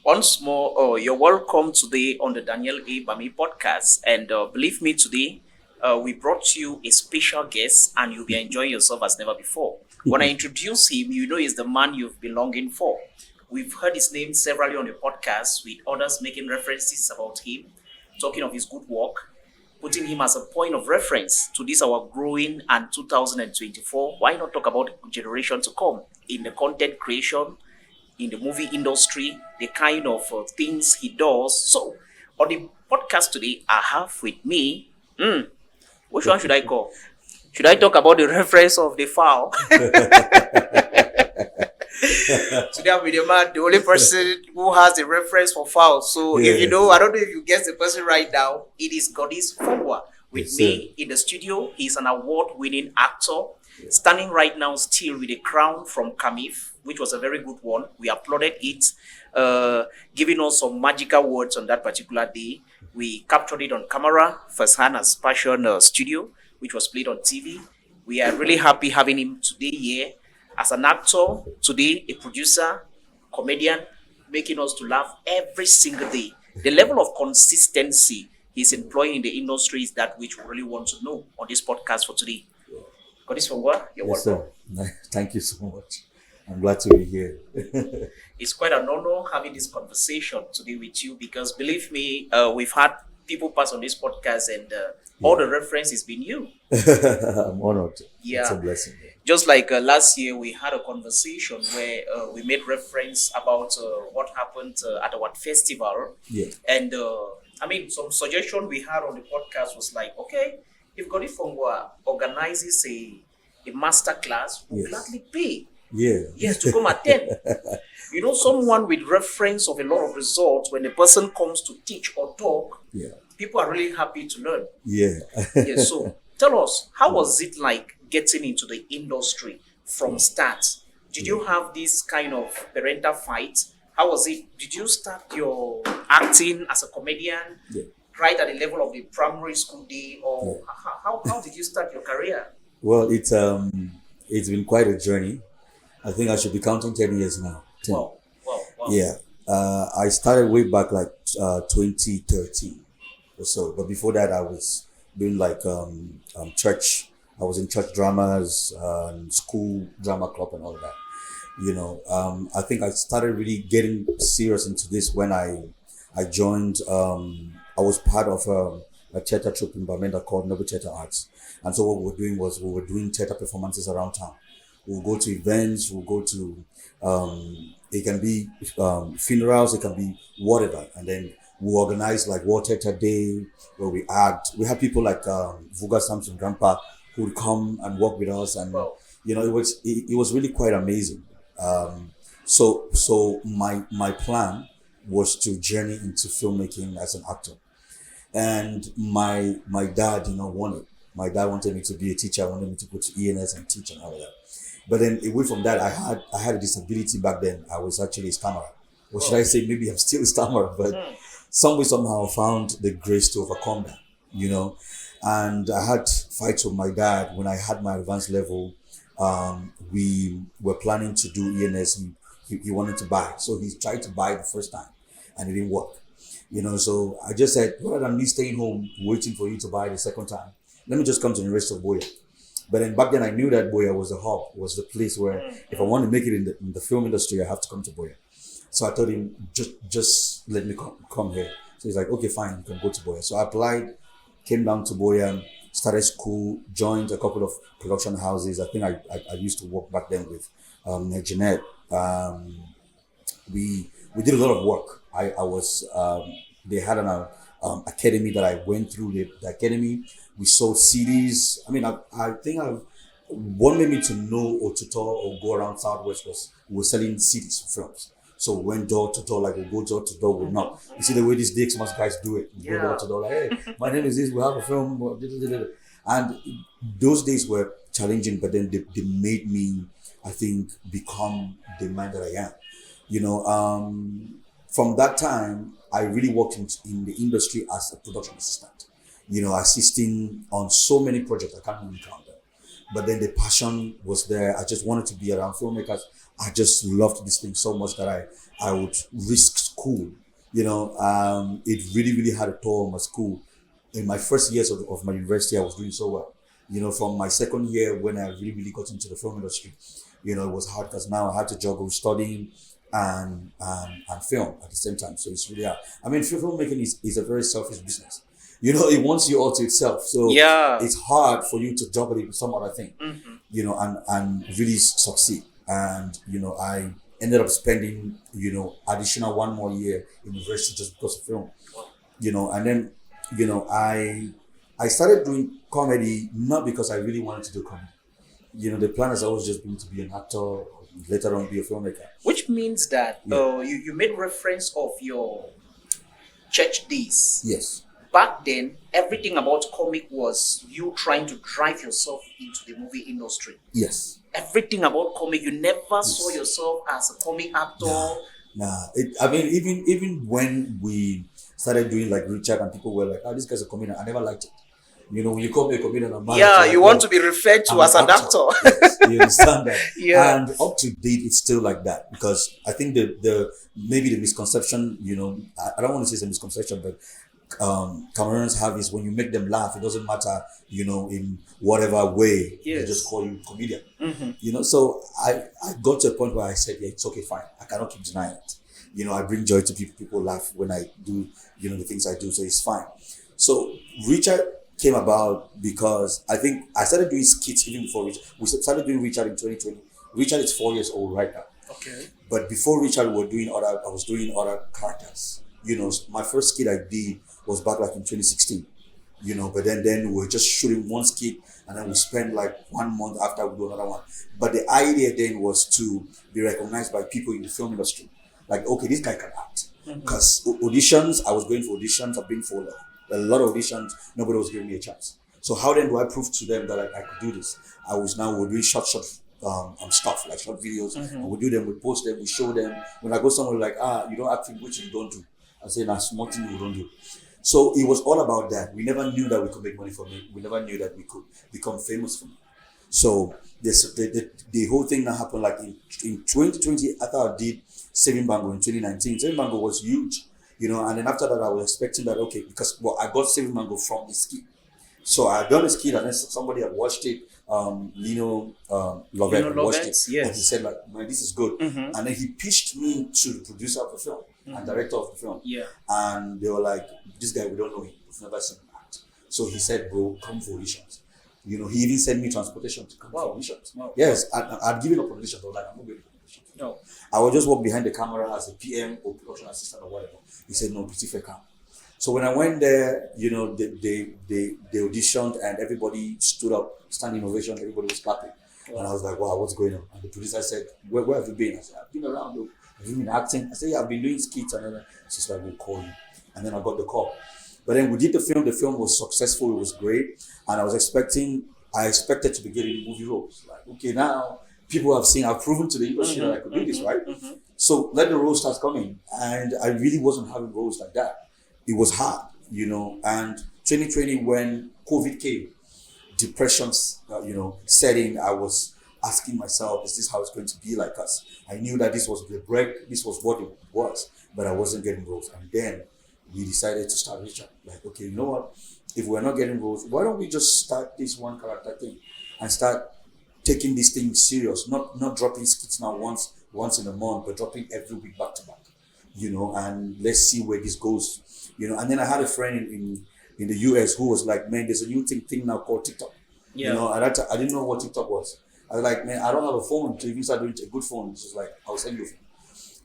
Once more, you're welcome today on the Daniel A. Bami podcast. And believe me, today we brought you a special guest, and you'll be enjoying yourself as never before. When I introduce him, you know he's the man you've been longing for. We've heard his name severally on the podcast, with others making references about him, talking of his good work, putting him as a point of reference to this our growing and 2024. Why not talk about the generation to come in the content creation, in the movie industry, the kind of things he does. So, on the podcast today, I have with me, which one should I call? Should I talk about the reference of the fowl? Today I'm with the man, the only person who has the reference for foul. So if you know, I don't know if you guess the person right now, it is Godisz Fungwa with Yes, me in the studio. He's an award-winning actor, standing right now still with a crown from Camif, which was a very good one. We applauded it, giving us some magical words on that particular day. We captured it on camera, firsthand as Passion Studio, which was played on TV. We are really happy having him today here as an actor, today a producer, comedian, making us to laugh every single day. The level of consistency he's employing in the industry is that which we really want to know on this podcast for today. Godisz Fungwa, you're yes, welcome. sir. Thank you so much. I'm glad to be here. It's quite an honor having this conversation today with you because believe me, we've had people pass on this podcast and all the reference has been you. I'm honored. It's a Yeah. blessing. Just like last year, we had a conversation where we made reference about what happened at our festival. Yeah. And I mean, some suggestion we had on the podcast was like, okay, if Godisz Fungwa organizes a master class, we'll Yes. gladly pay. Yeah. Yes, to come attend. You know, someone with reference of a lot of results, when the person comes to teach or talk, Yeah. people are really happy to learn. Yeah. Yes, so tell us, how was it like getting into the industry from start? Did you have this kind of parental fight? How was it? Did you start your acting as a comedian Yeah. right at the level of the primary school day, or Yeah. how did you start your career? Well, it's been quite a journey. I think I should be counting 10 years now. 10. Wow, wow, wow. Yeah. I started way back like 2013 or so. But before that, I was doing like church. I was in church dramas, school drama club, and all that. I think I started really getting serious into this when I joined. I was part of a theater troupe in Bamenda called Noble Theater Arts, and so what we were doing was we were doing theater performances around town. We'll go to events. We'll go to it can be funerals. It can be whatever, and then we organize like World Theater Day where we act. We had people like Vuga Samson Grandpa who would come and work with us, and Wow. it was really quite amazing. So my plan was to journey into filmmaking as an actor, and my dad wanted. My dad wanted me to be a teacher, wanted me to go to ENS and teach and all of that. But then away from that, I had a disability back then. I was actually a stammerer. Or should I say maybe I'm still a stammerer, but some way somehow I found the grace to overcome that. And I had fights with my dad when I had my advanced level. We were planning to do ENS. He wanted to buy. So he tried to buy the first time and it didn't work. So I just said, rather than me staying home waiting for you to buy the second time, let me just come to the University of Boya. But then back then I knew that Boya was the hub, was the place where if I want to make it in the film industry, I have to come to Boya. So I told him, just let me come here. So he's like, okay, fine, you can go to Boya. So I applied, came down to Boya, started school, joined a couple of production houses. I think I used to work back then with Jeanette. We did a lot of work. I was they had an academy that I went through the academy. We sold CDs. I mean, I think what made me to know or to tour or go around Southwest was we were selling CDs for films. So we went door to door, like we go door to door, we knock. You see the way these Xmas guys do it. We go door to door, like, hey, my name is this, we have a film. And those days were challenging, but then they made me, I think, become the man that I am. From that time, I really worked in the industry as a production assistant, assisting on so many projects, I can't even count them. but then the passion was there. I just wanted to be around filmmakers. I just loved this thing so much that I would risk school. It really, really had a toll on my school. In my first years of my university, I was doing so well. From my second year when I really, really got into the film industry, it was hard because now I had to juggle studying and film at the same time. So it's really hard. I mean, filmmaking is a very selfish business. It wants you all to itself. So Yeah. it's hard for you to juggle it with some other thing, Mm-hmm. and really succeed. And, I ended up spending, additional one more year in university just because of film, and then, I started doing comedy, not because I really wanted to do comedy. The plan has always just been to be an actor, later on be a filmmaker. Which means that Yeah. you made reference of your church days. Yes. Back then, everything about comic was you trying to drive yourself into the movie industry. Yes. Everything about comic, you never saw yourself as a comic actor. Nah. Even when we started doing like Richard and people were like, "Oh, this guy's a comedian," I never liked it. When you call me a comedian, I'm mad at Yeah, like, you want "No, to be referred to I'm as an actor. Yes, you understand that? Yeah. And up to date, it's still like that because I think the maybe the misconception, I don't want to say it's a misconception, but Cameroons have is when you make them laugh, it doesn't matter, in whatever way, they Yes. just call you comedian. Mm-hmm. So I got to a point where I said, yeah, it's okay, fine. I cannot keep denying it. I bring joy to people. People laugh when I do, the things I do. So it's fine. So Richard came about because I think I started doing skits even before Richard. We started doing Richard in 2020. Richard is 4 years old right now. Okay. But before Richard, I was doing other characters. My first skit I did was back like in 2016. But then we were just shooting one skit and then we spent like 1 month after we do another one. But the idea then was to be recognized by people in the film industry. Like, okay, this guy can act. Because auditions, I was going for auditions, I've been for a lot of auditions, nobody was giving me a chance. So how then do I prove to them that I could do this? We're doing short stuff, like short videos. And we do them, we post them, we show them. When I go somewhere like, you don't act in which you don't do. I say, nah, small thing you don't do. So it was all about that. We never knew that we could make money from it. We never knew that we could become famous from it. So the whole thing that happened like in 2020, I thought I did Saving Bango in 2019. Saving Bango was huge, and then after that I was expecting that, okay, because I got Saving Bango from the skit. So I done a skit and then somebody had watched it, Lino Lovett had watched it. Yes. And he said like, man, this is good. And then he pitched me to the producer of the film and director of the film. Yeah. And they were like, this guy, we don't know him. We've never seen him act. So he said, bro, come for auditions. He even sent me transportation to come for auditions. Wow. Yes, I'd given up auditions. I was like, I'm not going to auditions. No. I would just walk behind the camera as a PM or production assistant or whatever. He said, no, pretty fair camera. So when I went there, they auditioned and everybody stood up, standing ovation, everybody was clapping. Wow. And I was like, wow, what's going on? And the producer said, where have you been? I said, I've been around. Though. Have you been acting? I said, yeah, I've been doing skits. And then she's like, we'll call you. And then I got the call. But then we did the film. The film was successful. It was great. And I expected to be getting movie roles. Like, okay, now people have seen, I've proven to the industry that I could do this, right? So let the roles start coming. And I really wasn't having roles like that. It was hard, and 2020 when COVID came, depressions, set in, I was asking myself, is this how it's going to be like us? I knew that this was the break, this was what it was, but I wasn't getting roles. And then we decided to start Richard. Like, okay, you know what? If we're not getting roles, why don't we just start this one character thing and start taking this thing serious? Not dropping skits now once in a month, but dropping every week back to back. And let's see where this goes. And then I had a friend in the US who was like, man, there's a new thing now called TikTok. Yeah. And I didn't know what TikTok was. I was like, man, I don't have a phone to even start doing a good phone. She's like, I'll send you a phone.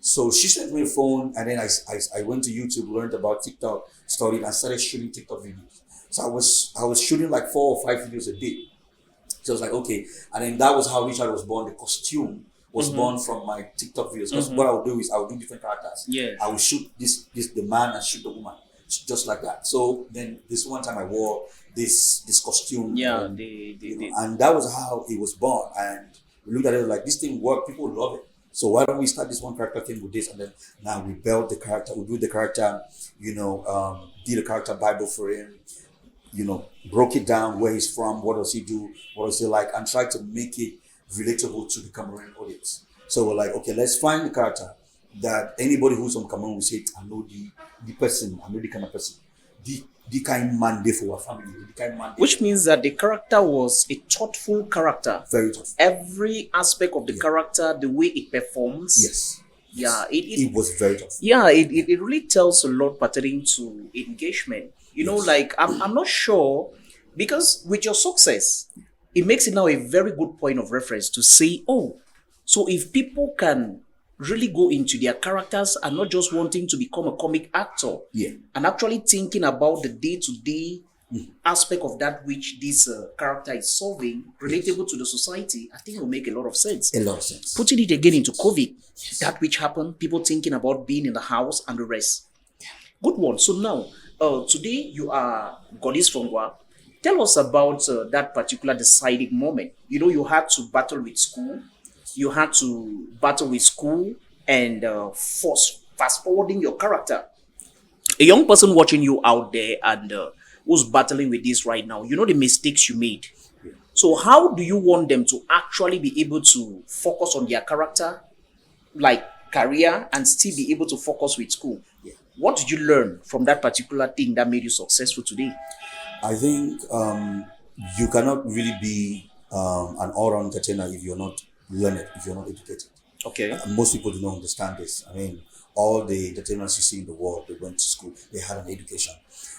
So she sent me a phone, and then I went to YouTube, learned about TikTok, studied, and started shooting TikTok videos. So I was shooting like 4 or 5 videos a day. So I was like, okay. And then that was how Richard was born. The costume was born from my TikTok videos. Because what I would do is I would do different characters. Yeah. I would shoot the man and shoot the woman, just like that. So then this one time I wore this costume. Yeah. And that was how it was born. And we looked at it like, this thing worked. People love it. So why don't we start this one character thing with this? And then now we build the character. We build the character. Did a character Bible for him. broke it down, where he's from, what does he do, what is he like, and tried to make it relatable to the Cameroonian audience. So we're like, okay, let's find the character that anybody who's from Cameroon will say, I know the person, I know the kind of person, the kind man there for our family, the kind man. Which means that the character was a thoughtful character. Very thoughtful. Every aspect of the character, the way it performs. Yes. Yeah, it was very tough. Yeah, it really tells a lot pertaining to engagement. Like I'm not sure, because with your success, it makes it now a very good point of reference to say, oh, so if people can really go into their characters and not just wanting to become a comic actor, and actually thinking about the day-to-day aspect of that which this character is solving, relatable to the society, I think it will make a lot of sense. A lot of sense. Putting it again into COVID, that which happened, people thinking about being in the house and the rest. Good one. So now, today you are Godisz Fungwa. Tell us about that particular deciding moment. You had to battle with school. You had to battle with school and fast forwarding your character. A young person watching you out there and who's battling with this right now, the mistakes you made. So how do you want them to actually be able to focus on their character, like career, and still be able to focus with school? What did you learn from that particular thing that made you successful today? I think you cannot really be an all-round entertainer if you're not learned, if you're not educated. Okay. Most people do not understand this. I mean, all the entertainers you see in the world, they went to school, they had an education,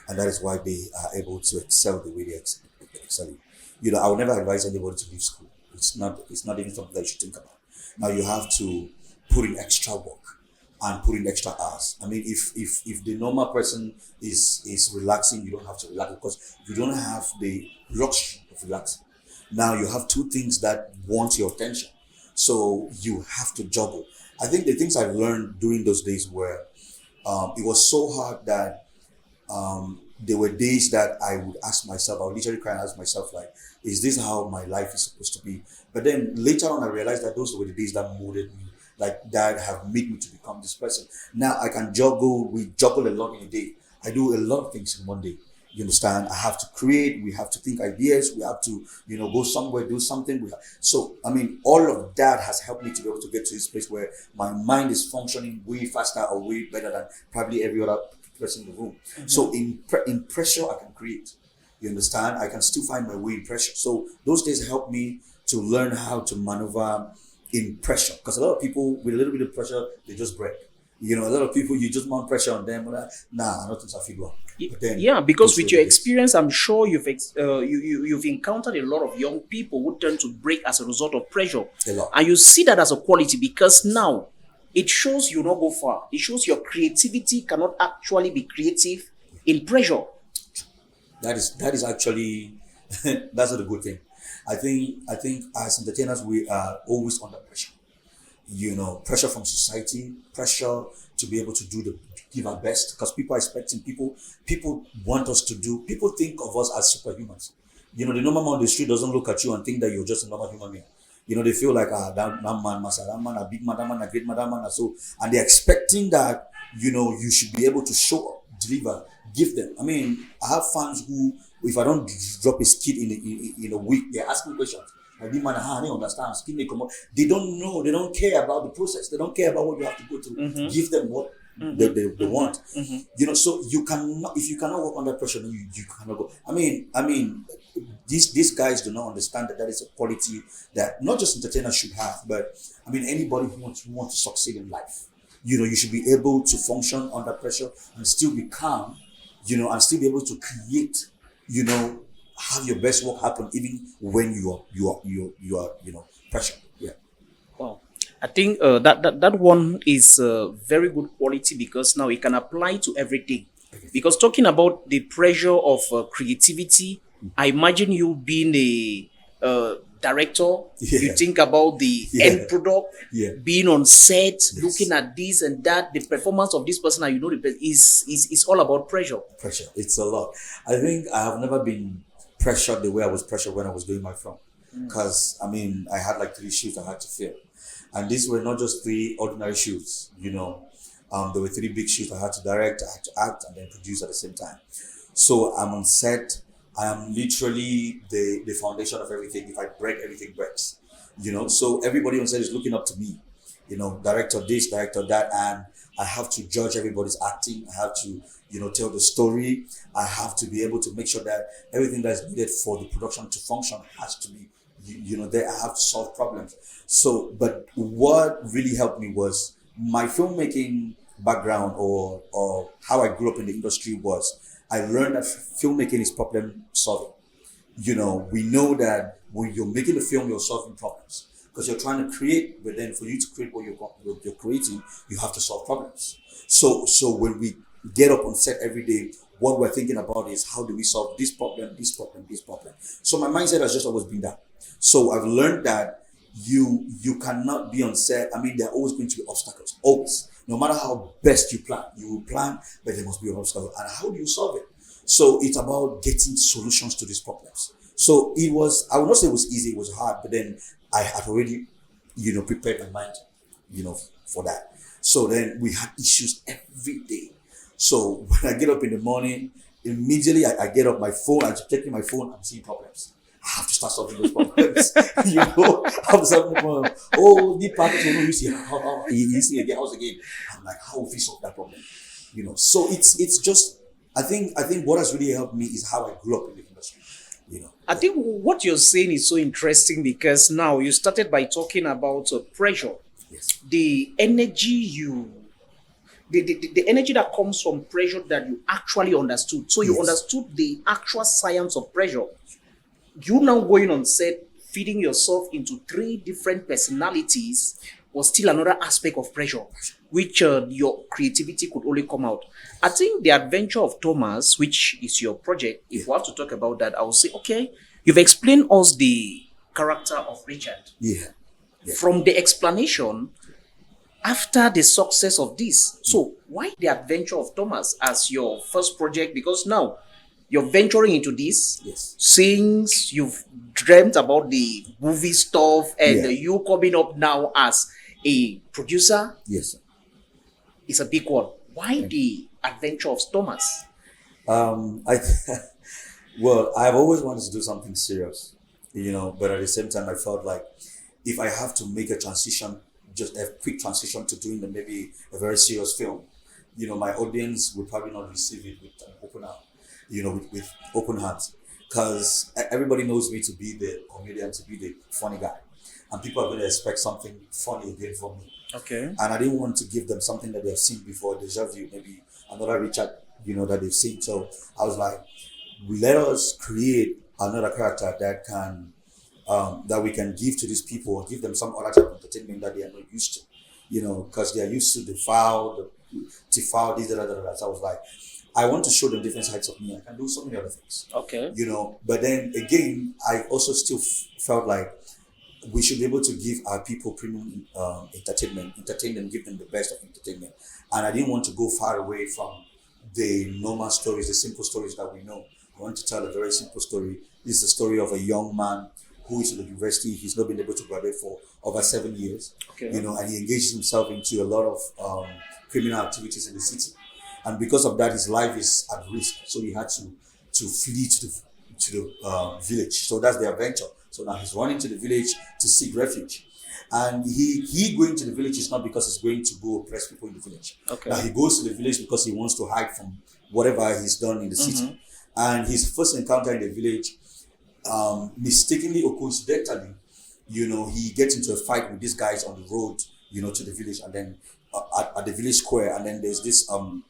and that is why they are able to excel the way they excel. I would never advise anybody to leave school. It's not even something that you should think about. Now you have to put in extra work and put in extra hours. I mean, if the normal person is relaxing, you don't have to relax because you don't have the luxury of relaxing. Now you have two things that want your attention. So you have to juggle. I think the things I've learned during those days were, it was so hard that there were days that I would ask myself, I would literally cry and ask myself, like, is this how my life is supposed to be? But then later on, I realized that those were the days that molded me, like that have made me to become this person. Now I can juggle, we juggle a lot in a day. I do a lot of things in one day. You understand? I have to create, we have to think ideas, we have to, go somewhere, do something. So, I mean, all of that has helped me to be able to get to this place where my mind is functioning way faster or way better than probably every other person in the room. Mm-hmm. So in pressure, I can create. You understand? I can still find my way in pressure. So those days helped me to learn how to maneuver in pressure. Because a lot of people with a little bit of pressure, they just break. A lot of people, you just mount pressure on them. Nah, nothing's a figure. Because with your experience, I'm sure you've encountered a lot of young people who tend to break as a result of pressure. A lot. And you see that as a quality because now it shows you not go far. It shows your creativity cannot actually be creative in pressure. That is actually that's not a good thing. I think as entertainers we are always under pressure. Pressure from society, pressure to be able to give our best because people are expecting, people want us to do, people think of us as superhumans. The normal man on the street doesn't look at you and think that you're just a normal human being. They feel like, that man, that man, a big man, that man, a great man, that man, so, and they're expecting that, you should be able to show up, deliver, give them. I mean, I have fans who, if I don't drop a skit in a week, they're asking questions. I didn't understand. They don't know. They don't care about the process. They don't care about what you have to go through. Mm-hmm. Give them what they want. Mm-hmm. So you cannot. If you cannot work under pressure, then you cannot go. I mean, these guys do not understand that is a quality that not just entertainers should have, but I mean anybody who wants to succeed in life. You should be able to function under pressure and still be calm. And still be able to create. Have your best work happen even when you are pressure. Yeah. Wow. I think that one is a very good quality because now it can apply to everything. Because talking about the pressure of creativity, I imagine you being a director, you think about the end product, being on set, looking at this and that, the performance of this person, and is all about pressure. Pressure, it's a lot. I think I have never been pressured the way I was pressured when I was doing my film. Because, I mean, I had like 3 shoots I had to film. And these were not just 3 ordinary shoots, there were 3 big shoots I had to direct, I had to act, and then produce at the same time. So I'm on set, I am literally the foundation of everything. If I break, everything breaks. So everybody on set is looking up to me. Director this, director that, and I have to judge everybody's acting. I have to, tell the story. I have to be able to make sure that everything that is needed for the production to function has to be, there. I have to solve problems. So, but what really helped me was my filmmaking background, or how I grew up in the industry was I learned that filmmaking is problem solving. We know that when you're making a film, you're solving problems because you're trying to create, but then for you to create what you're creating, you have to solve problems. So when we get up on set every day, what we're thinking about is how do we solve this problem, this problem, this problem. So my mindset has just always been that. So I've learned that you cannot be on set. I mean, there are always going to be obstacles, always. No matter how best you plan, but there must be an obstacle. And how do you solve it? So it's about getting solutions to these problems. So I would not say it was easy, it was hard, but then I had already, prepared my mind, for that. So then we had issues every day. So when I get up in the morning, immediately I get up my phone, I'm checking my phone, I'm seeing problems. I have to start solving those problems. I have to solve the problem. Oh, the package will not use the house again. I'm like, how will we solve that problem? So it's just, I think what has really helped me is how I grew up in the industry. I think what you're saying is so interesting because now you started by talking about pressure. Yes. The energy the energy that comes from pressure that you actually understood. So you Yes. understood the actual science of pressure. You now going on set, feeding yourself into 3 different personalities was still another aspect of pressure, which your creativity could only come out. I think the adventure of Thomas, which is your project, if we have to talk about that, I will say, okay, you've explained us the character of Richard. Yeah. From the explanation, after the success of this, so why the adventure of Thomas as your first project? Because now you're venturing into this, Yes. since you've dreamt about the movie stuff and Yeah. you coming up now as a producer, Yes. is a big one. Why the adventure of Thomas? I well, I've always wanted to do something serious, but at the same time, I felt like if I have to make a transition, just a quick transition to doing maybe a very serious film, my audience would probably not receive it with an open arm, with open hands, because everybody knows me to be the comedian, to be the funny guy, and people are going to expect something funny again from me. Okay. And I didn't want to give them something that they've seen before, deja vu, maybe another Richard, that they've seen. So I was like, let us create another character that can, that we can give to these people, or give them some other type of entertainment that they are not used to, because they are used to the foul, this, that. So I was like, I want to show them different sides of me. I can do so many other things. Okay. But then again, I also still felt like we should be able to give our people premium entertain them, give them the best of entertainment. And I didn't want to go far away from the normal stories, the simple stories that we know. I want to tell a very simple story. This is the story of a young man who is at the university. He's not been able to graduate for over 7 years. Okay. And he engages himself into a lot of criminal activities in the city. And because of that, his life is at risk. So he had to flee to the village. So that's the adventure. So now he's running to the village to seek refuge. And he going to the village is not because he's going to go oppress people in the village. Okay. Now he goes to the village because he wants to hide from whatever he's done in the city. And his first encounter in the village, mistakenly or coincidentally, he gets into a fight with these guys on the road, to the village, and then at the village square, and then there's this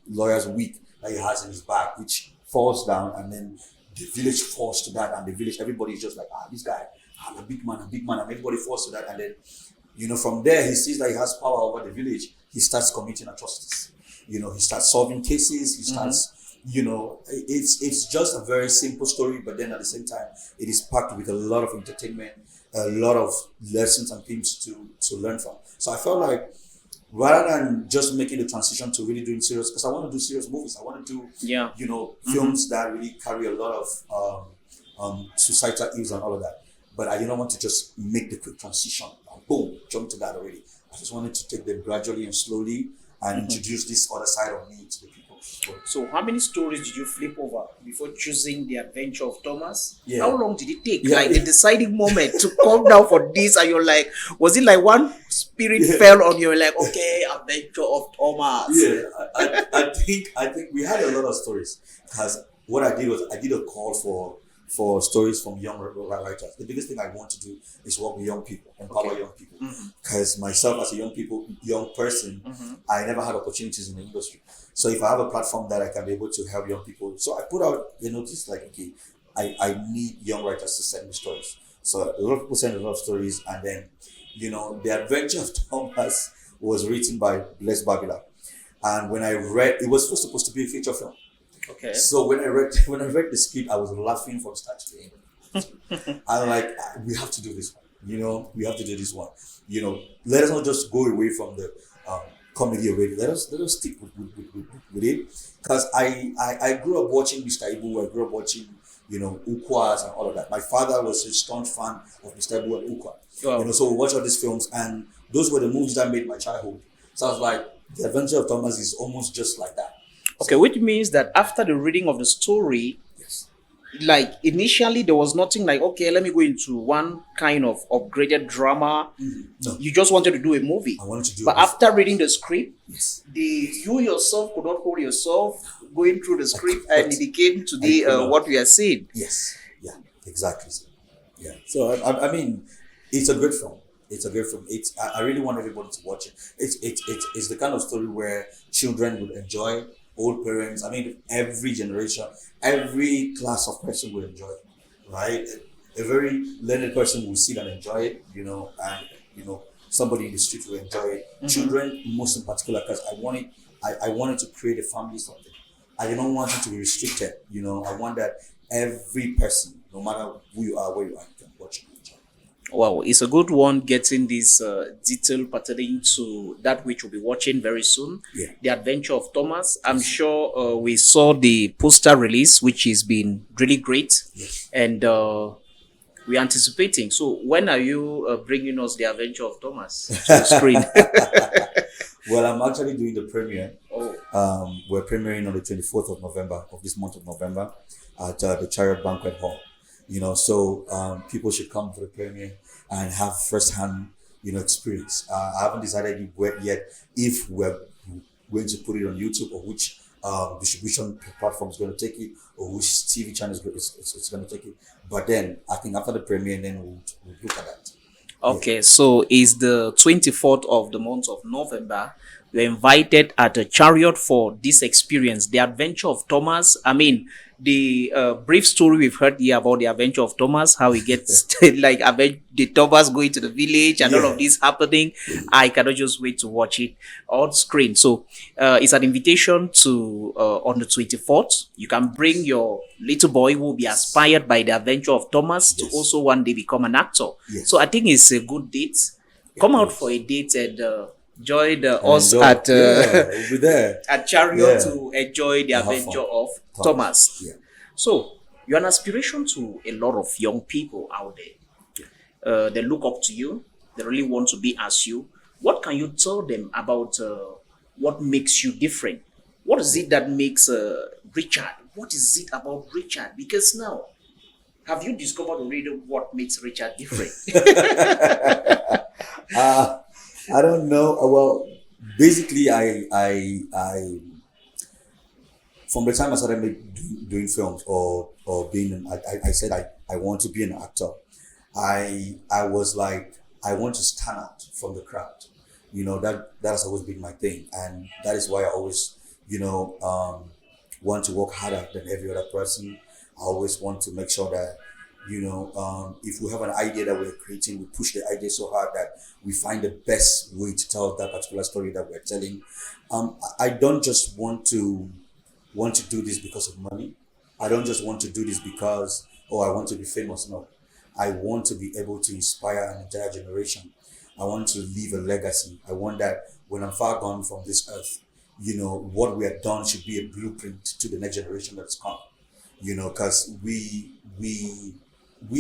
lawyer's wig that he has in his bag, which falls down, and then the village falls to that, and the village, everybody's just like, this guy, I'm a big man, and everybody falls to that, and then, from there, he sees that he has power over the village. He starts committing atrocities. He starts solving cases. He starts, it's just a very simple story, but then at the same time, it is packed with a lot of entertainment, a lot of lessons and things to learn from. So I felt like, rather than just making the transition to really doing serious, because I want to do serious movies. I want to do, films that really carry a lot of societal issues and all of that. But I didn't want to just make the quick transition and boom, jump to that already. I just wanted to take them gradually and slowly and introduce this other side of me to the people. So how many stories did you flip over before choosing the adventure of Thomas? Yeah. How long did it take? Yeah, Like yeah. the deciding moment to come down for this, and you're like, was it like one spirit Yeah. fell on you, like, okay, adventure of Thomas? Yeah, I think we had a lot of stories because what I did was I did a call for stories from young writers. The biggest thing I want to do is work with young people, empower Okay. young people. Because myself as a young person, I never had opportunities in the industry. So if I have a platform that I can be able to help young people, so I put out a notice like, okay, I need young writers to send me stories. So a lot of people send a lot of stories, and then the Adventure of Thomas was written by Les Babila. And when I read, it was supposed to be a feature film. Okay. So when I read the script, I was laughing from start to end. I'm like, we have to do this one. We have to do this one. Let us not just go away from the comedy already. Let us stick with it. Because I grew up watching Mr. Ibu. I grew up watching Ukwas and all of that. My father was a staunch fan of Mr. Ibu and Ukwa. Wow. So we watched all these films, and those were the movies that made my childhood. So I was like, The Adventure of Thomas is almost just like that. Okay, which means that after the reading of the story, Yes. like initially there was nothing like, okay, let me go into one kind of upgraded drama. No, You just wanted to do a movie. I wanted to do But it. after reading the script, Yes. you yourself could not hold yourself going through the script, and it became today could not. what we are seeing. Yes. Yeah. Exactly. Yeah. So I mean, it's a good film. It's a good film. I really want everybody to watch it. It's the kind of story where children would enjoy, old parents. I mean, every generation, every class of person will enjoy it, right? A very learned person will sit and enjoy it, and somebody in the street will enjoy it. Children, most in particular, because I wanted to create a family something. I didn't want it to be restricted. I want that every person, no matter who you are, where you are, you can watch it. Wow, it's a good one getting this detail pertaining to that which we'll be watching very soon. Yeah. The Adventure of Thomas. I'm sure we saw the poster release, which has been really great. Yes. And we're anticipating. So when are you bringing us the Adventure of Thomas to the screen? Well, I'm actually doing the premiere. Oh, We're premiering on the 24th of November, of this month of November, at the Chariot Banquet Hall. So people should come for the premiere and have first-hand, experience. I haven't decided yet if we're going to put it on YouTube, or which distribution platform is going to take it, or which TV channel is going to take it. But then I think after the premiere, then we'll look at that. okay. So it's the 24th of the month of November. You're invited at a Chariot for this experience, the Adventure of Thomas. I mean, the brief story we've heard here about the Adventure of Thomas, how he gets like the Thomas going to the village and all Yeah. of this happening. I cannot just wait to watch it on screen. So it's an invitation to on the 24th. You can bring your little boy who will be inspired by the Adventure of Thomas to Yes. also one day become an actor. Yes. So I think it's a good date. Come out for a date and join us Enjoy. at We'll be there. at Chariot Yeah. to enjoy the have adventure fun. of Thomas. Yeah. So you're an inspiration to a lot of young people out there. They look up to you. They really want to be as you. What can you tell them about what makes you different? What is it that makes Richard? What is it about Richard? Because now, have you discovered already what makes Richard different? I don't know. Well, basically, I from the time I started doing films, or being, I said I want to be an actor. I was like, I want to stand out from the crowd. That has always been my thing, and that is why I always want to work harder than every other person. I always want to make sure that if we have an idea that we're creating, we push the idea so hard that we find the best way to tell that particular story that we're telling. I don't just want to do this because of money. I don't just want to do this because, oh, I want to be famous. No, I want to be able to inspire an entire generation. I want to leave a legacy. I want that when I'm far gone from this earth, what we have done should be a blueprint to the next generation that's come. Because we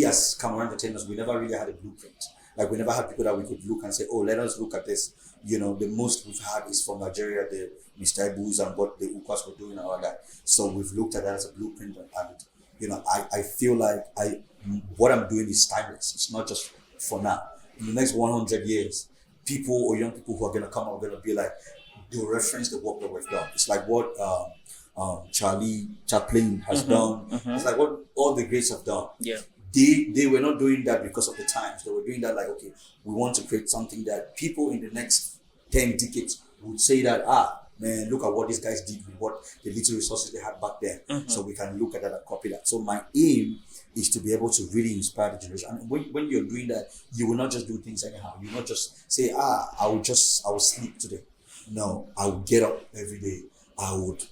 as Cameroon entertainers, we never really had a blueprint. Like, we never had people that we could look and say, oh, let us look at this. The most we've had is from Nigeria, the Mr. Ibus and what the Ukas were doing and all that. So we've looked at that as a blueprint, and I feel like what I'm doing is timeless. It's not just for now. In the next 100 years, people or young people who are gonna come are gonna be like, they'll reference the work that we've done. It's like what Charlie Chaplin has done. It's like what all the greats have done. Yeah. They were not doing that because of the times. They were doing that like, okay, we want to create something that people in the next 10 decades would say that, man, look at what these guys did with what the little resources they had back then. So we can look at that and copy that. So my aim is to be able to really inspire the generation. And when you're doing that, you will not just do things anyhow. You will not just say, I will sleep today. No, I will get up every day. I would,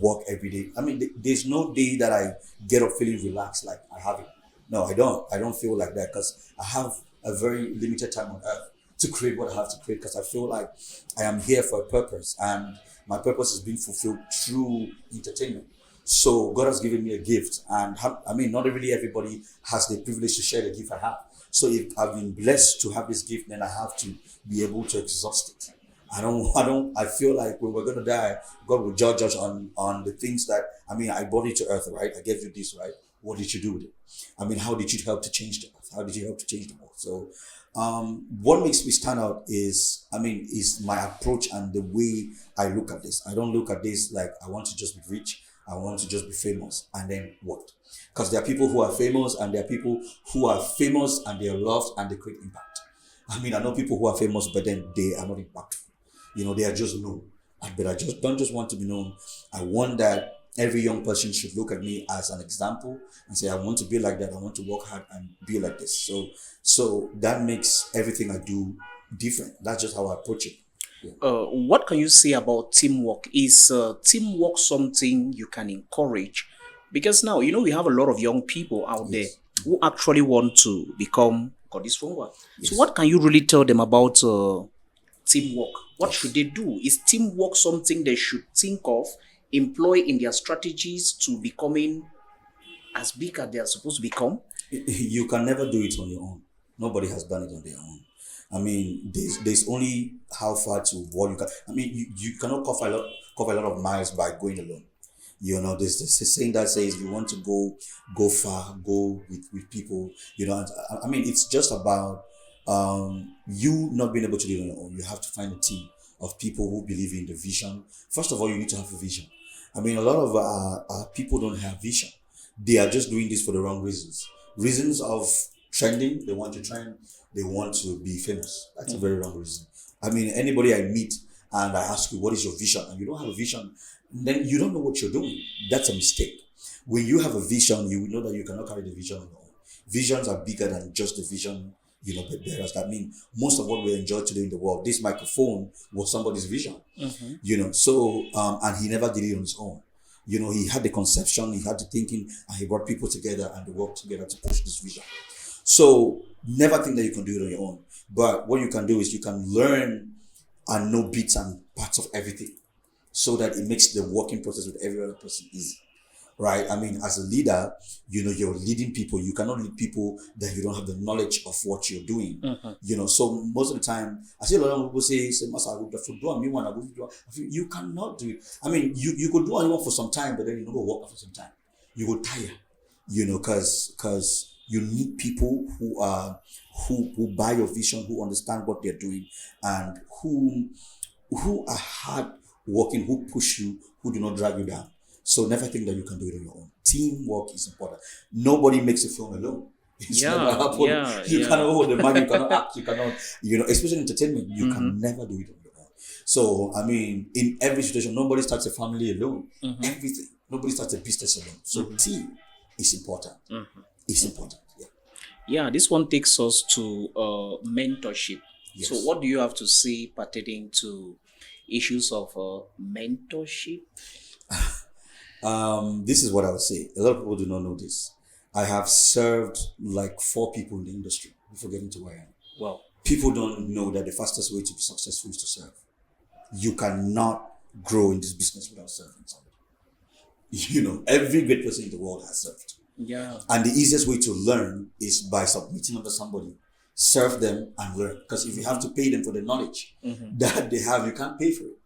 work every day. I mean, there's no day that I get up feeling relaxed like I have it. No, I don't. I don't feel like that because I have a very limited time on earth to create what I have to create, because I feel like I am here for a purpose, and my purpose is being fulfilled through entertainment. So God has given me a gift, and not really everybody has the privilege to share the gift I have. So if I've been blessed to have this gift, then I have to be able to exhaust it. I feel like when we're going to die, God will judge us on the things that, I brought you to earth, right? I gave you this, right? What did you do with it? How did you help to change the earth? How did you help to change the world? So, what makes me stand out is my approach and the way I look at this. I don't look at this like I want to just be rich. I want to just be famous. And then what? Because there are people who are famous, and there are people who are famous and they are loved and they create impact. I know people who are famous, but then they are not impactful. They are just known. But I just don't just want to be known. I want that every young person should look at me as an example and say, I want to be like that. I want to work hard and be like this. So that makes everything I do different. That's just how I approach it. Yeah. What can you say about teamwork? Is teamwork something you can encourage? Because now, we have a lot of young people out there who actually want to become Godisz Fungwa. Yes. So what can you really tell them about teamwork? What should they do? Is teamwork something they should think of, employ in their strategies to becoming as big as they are supposed to become? You can never do it on your own. Nobody has done it on their own. There's only how far to what you can. You cannot cover a lot of miles by going alone. There's a saying that says, if you want to go far, go with people. It's just about you not being able to do it on your own. You have to find a team of people who believe in the vision. First of all, you need to have a vision. A lot of our people don't have vision. They are just doing this for the wrong reasons. Reasons of trending. They want to trend. They want to be famous. That's a very wrong reason. Anybody I meet and I ask you, what is your vision? And you don't have a vision, then you don't know what you're doing. That's a mistake. When you have a vision, you will know that you cannot carry the vision on your own. Visions are bigger than just the vision, bearers. Most of what we enjoy today in the world, this microphone was somebody's vision. And he never did it on his own. He had the conception, he had the thinking, and he brought people together and they worked together to push this vision. So never think that you can do it on your own. But what you can do is you can learn and know bits and parts of everything, so that it makes the working process with every other person easy. Right? As a leader, you're leading people. You cannot lead people that you don't have the knowledge of what you're doing. So most of the time, I see a lot of people say, Master, I would have to do a new one. You cannot do it. You could do a new one for some time, but then you never work for some time. You will tire, because you need people who buy your vision, who understand what they're doing, and who are hard working, who push you, who do not drag you down. So never think that you can do it on your own. Teamwork is important. Nobody makes a film alone. It's never happened. You cannot hold the mic, you cannot act, you cannot, especially in entertainment, you can never do it on your own. So, in every situation, nobody starts a family alone. Everything. Nobody starts a business alone. So team is important. It's important. Yeah, this one takes us to mentorship. Yes. So what do you have to say pertaining to issues of mentorship? This is what I would say. A lot of people do not know this. I have served like 4 people in the industry before getting to where I am. Wow. People don't know that the fastest way to be successful is to serve. You cannot grow in this business without serving somebody. Every great person in the world has served. Yeah. And the easiest way to learn is by submitting under somebody, serve them and learn. Because if you have to pay them for the knowledge that they have, you can't pay for it.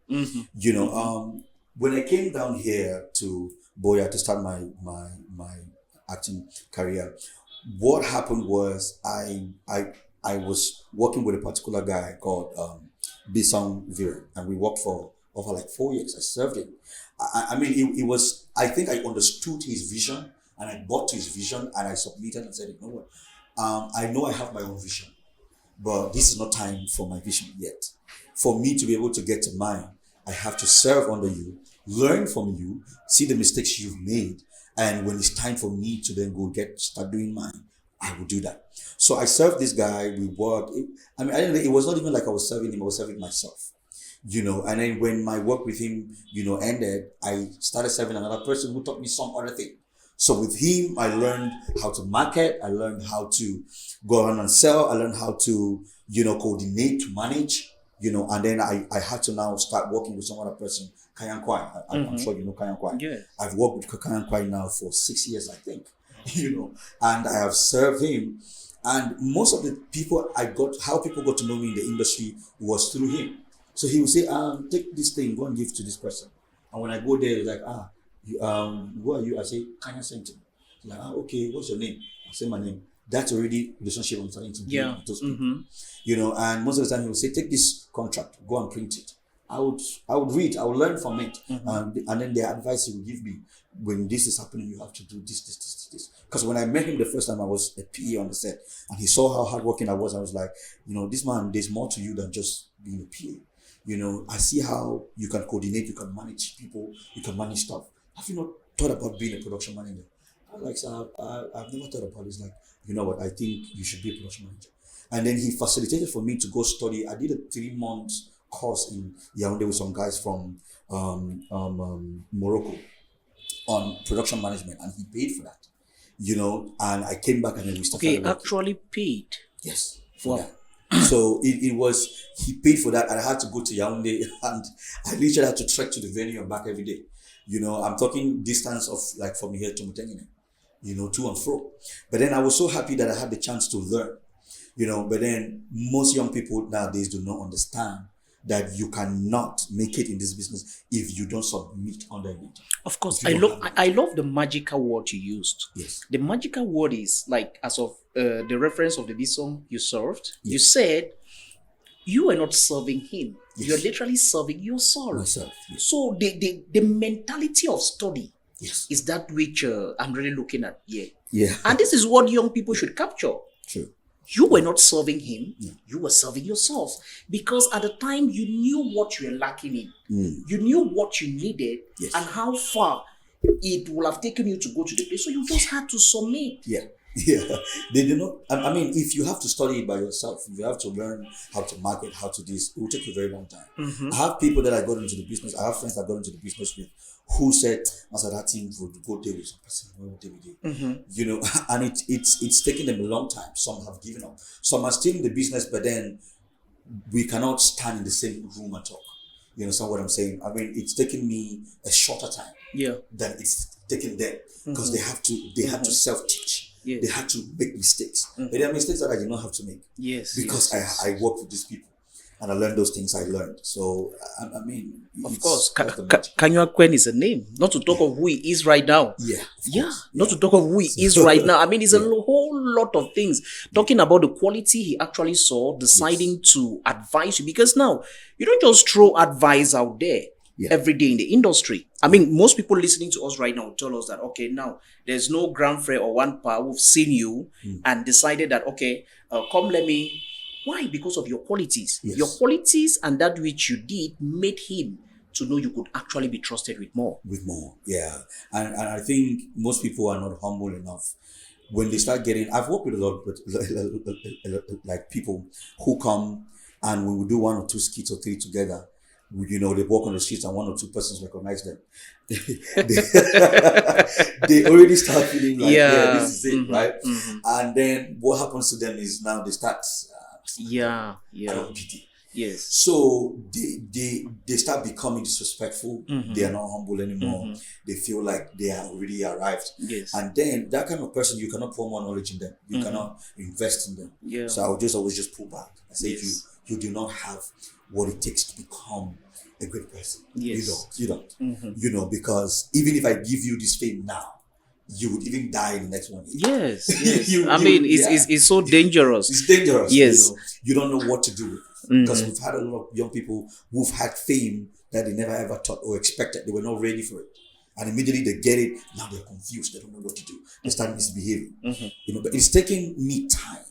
You know, when I came down here to Boya to start my acting career, what happened was I was working with a particular guy called Bisang Vir, and we worked for over like 4 years. I served him. I mean, it was, I think I understood his vision, and I bought to his vision, and I submitted and said, you know what, I know I have my own vision, but this is not time for my vision yet. For me to be able to get to mine, I have to serve under you, learn from you, see the mistakes you've made, and when it's time for me to then start doing mine, I will do that. So I served this guy. We worked. I mean, I didn't. It was not even like I was serving him. I was serving myself. You know. And then when my work with him, ended, I started serving another person who taught me some other thing. So with him, I learned how to market. I learned how to go around and sell. I learned how to, coordinate, to manage. And then I had to now start working with some other person, Kayan Kwai. I'm sure you know Kayan Kwai. Yeah. I've worked with Kayan Kwai now for 6 years, I think. And I have served him. And most of the people how people got to know me in the industry was through him. So he would say, take this thing, go and give to this person. And when I go there, it's like, who are you? I say, Kanya sent him. Like, okay, what's your name? I say my name. That's already relationship I'm starting to build with those people. And most of the time he would say, take this contract, go and print it. I would read, I would learn from it. And then the advice he would give me, when this is happening, you have to do this. Because when I met him the first time, I was a PA on the set, and he saw how hardworking I was like, this man, there's more to you than just being a PA. I see how you can coordinate, you can manage people, you can manage stuff. Have you not thought about being a production manager? I'm like, sir, I've never thought about it. It's like, you know what, I think you should be a production manager. And then he facilitated for me to go study. I did a 3-month course in Yaoundé with some guys from Morocco on production management, and he paid for that. And I came back and then we started. Okay, actually paid. Yes, for that. So it was, he paid for that, and I had to go to Yaoundé, and I literally had to trek to the venue and back every day. I'm talking distance of like from here to Mutengine, to and fro. But then I was so happy that I had the chance to learn, but then most young people nowadays do not understand that you cannot make it in this business if you don't submit under a mentor. Of course, I love the magical word you used. Yes. The magical word is like, as of the reference of the Bison you served, Yes. you said you are not serving him. Yes. You're literally serving yourself. Myself. Yes. So the mentality of study Yes. is that which I'm really looking at here. Yeah. And this is what young people should capture. True. You were not serving him, Yeah. you were serving yourself. Because at the time you knew what you were lacking in. You knew what you needed, Yes. and how far it would have taken you to go to the place. So you just had to submit. Yeah. Yeah. They do not, I mean, if you have to study it by yourself, if you have to learn how to market, how to this, it will take you a very long time. I have people that I got into the business, I have friends that got into the business with, who said, Master, that team would go there with some person, and it's taken them a long time. Some have given up. Some are still in the business, but then we cannot stand in the same room and talk. You understand what I'm saying? I mean, it's taken me a shorter time than it's taken them, because they had to self-teach. Yeah. They had to make mistakes. But there are mistakes that I did not have to make. Yes. Because yes. I work with these people, and I learned those things I learned. So, I mean, of course, Kanywa Kwen is a name. Not to talk of who he is right now. Yeah. Not to talk of who he is right now. I mean, it's a whole lot of things. Talking about the quality he actually saw, deciding to advise you. Because now, you don't just throw advice out there every day in the industry. I mean, most people listening to us right now tell us that, okay, now, there's no grand frère or one pa who've seen you and decided that, okay, come let me. Why? Because of your qualities. Yes. Your qualities and that which you did made him to know you could actually be trusted with more. Yeah. And I think most people are not humble enough. When they start getting, I've worked with a lot of like people who come, and when we do 1 or 2 skits or 3 together, they walk on the streets and 1 or 2 persons recognize them. They already start feeling like, this is it, right? And then what happens to them is now they start, I don't pity. Yes. So they start becoming disrespectful. They are not humble anymore. They feel like they are already arrived. Yes. And then that kind of person, you cannot pour more knowledge in them. You cannot invest in them. Yeah. So I would just always just pull back. I say, Yes. you do not have what it takes to become a great person. Yes. You don't. Because even if I give you this fame now, you would even die in the next 1 year. Yes. It's so dangerous. It's dangerous. Yes. You don't know what to do with it. Because we've had a lot of young people who've had fame that they never ever thought or expected. They were not ready for it. And immediately they get it, now they're confused. They don't know what to do. They start misbehaving. But it's taking me time.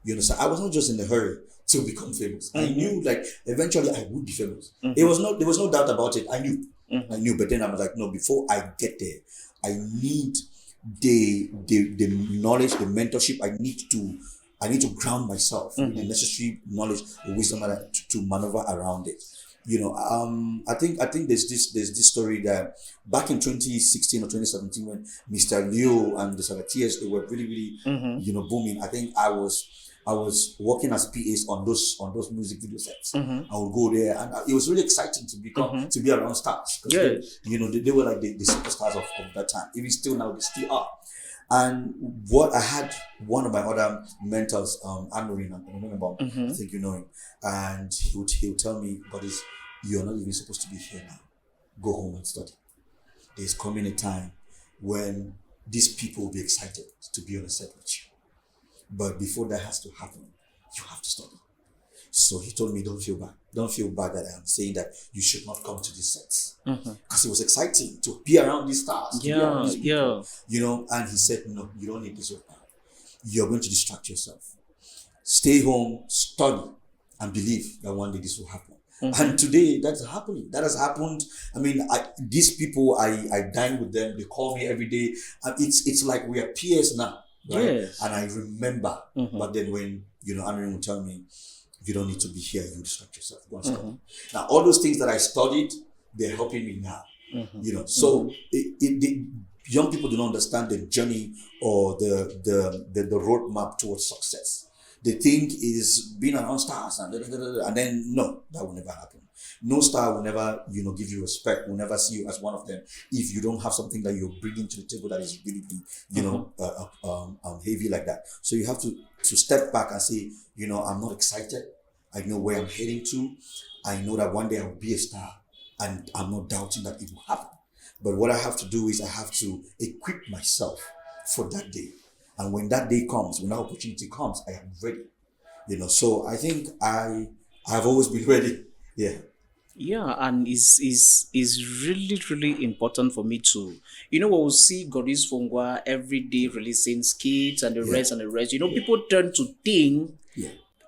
You understand? I was not just in a hurry to become famous. I knew like eventually I would be famous. There was no doubt about it. I knew. But then I was like, no, before I get there, I need the knowledge, the mentorship. I need to ground myself with the necessary knowledge, the wisdom to maneuver around it. I think there's this story that back in 2016 or 2017 when Mr. Leo and the Sabatiers, they were really booming. I think I was working as PAs on those music video sets. I would go there, and it was really exciting to be around stars. Yes. They were like the superstars of that time. Even still now, they still are. And what I had one of my other mentors, Cameroon, I think you know him, and he would tell me, "Godisz, you're not even supposed to be here now. Go home and study. There's coming a time when these people will be excited to be on a set with you. But before that has to happen, you have to study." So he told me, don't feel bad. Don't feel bad that I'm saying that you should not come to these sets. Because it was exciting to be around these stars. And he said, no, you don't need this right now. You're going to distract yourself. Stay home, study, and believe that one day this will happen. And today, that's happening. That has happened. I mean, these people, I dine with them. They call me every day. And it's like we are peers now. Right? Yes. And I remember, but then when, Aaron would tell me, you don't need to be here, you distract yourself. Go and study. Now, all those things that I studied, they're helping me now. So the young people do not understand the journey or the roadmap towards success. They think is being around stars and then no, that will never happen. No star will never, give you respect, will never see you as one of them if you don't have something that you're bringing to the table that is really, heavy like that. So you have to step back and say, I'm not excited. I know where I'm heading to. I know that one day I will be a star, and I'm not doubting that it will happen. But what I have to do is I have to equip myself for that day. And when that day comes, when that opportunity comes, I am ready. So I think I've always been ready. Yeah. Yeah, and is really, really important for me to, we'll see Godisz Fungwa every day releasing skits and the rest and the rest. People tend to think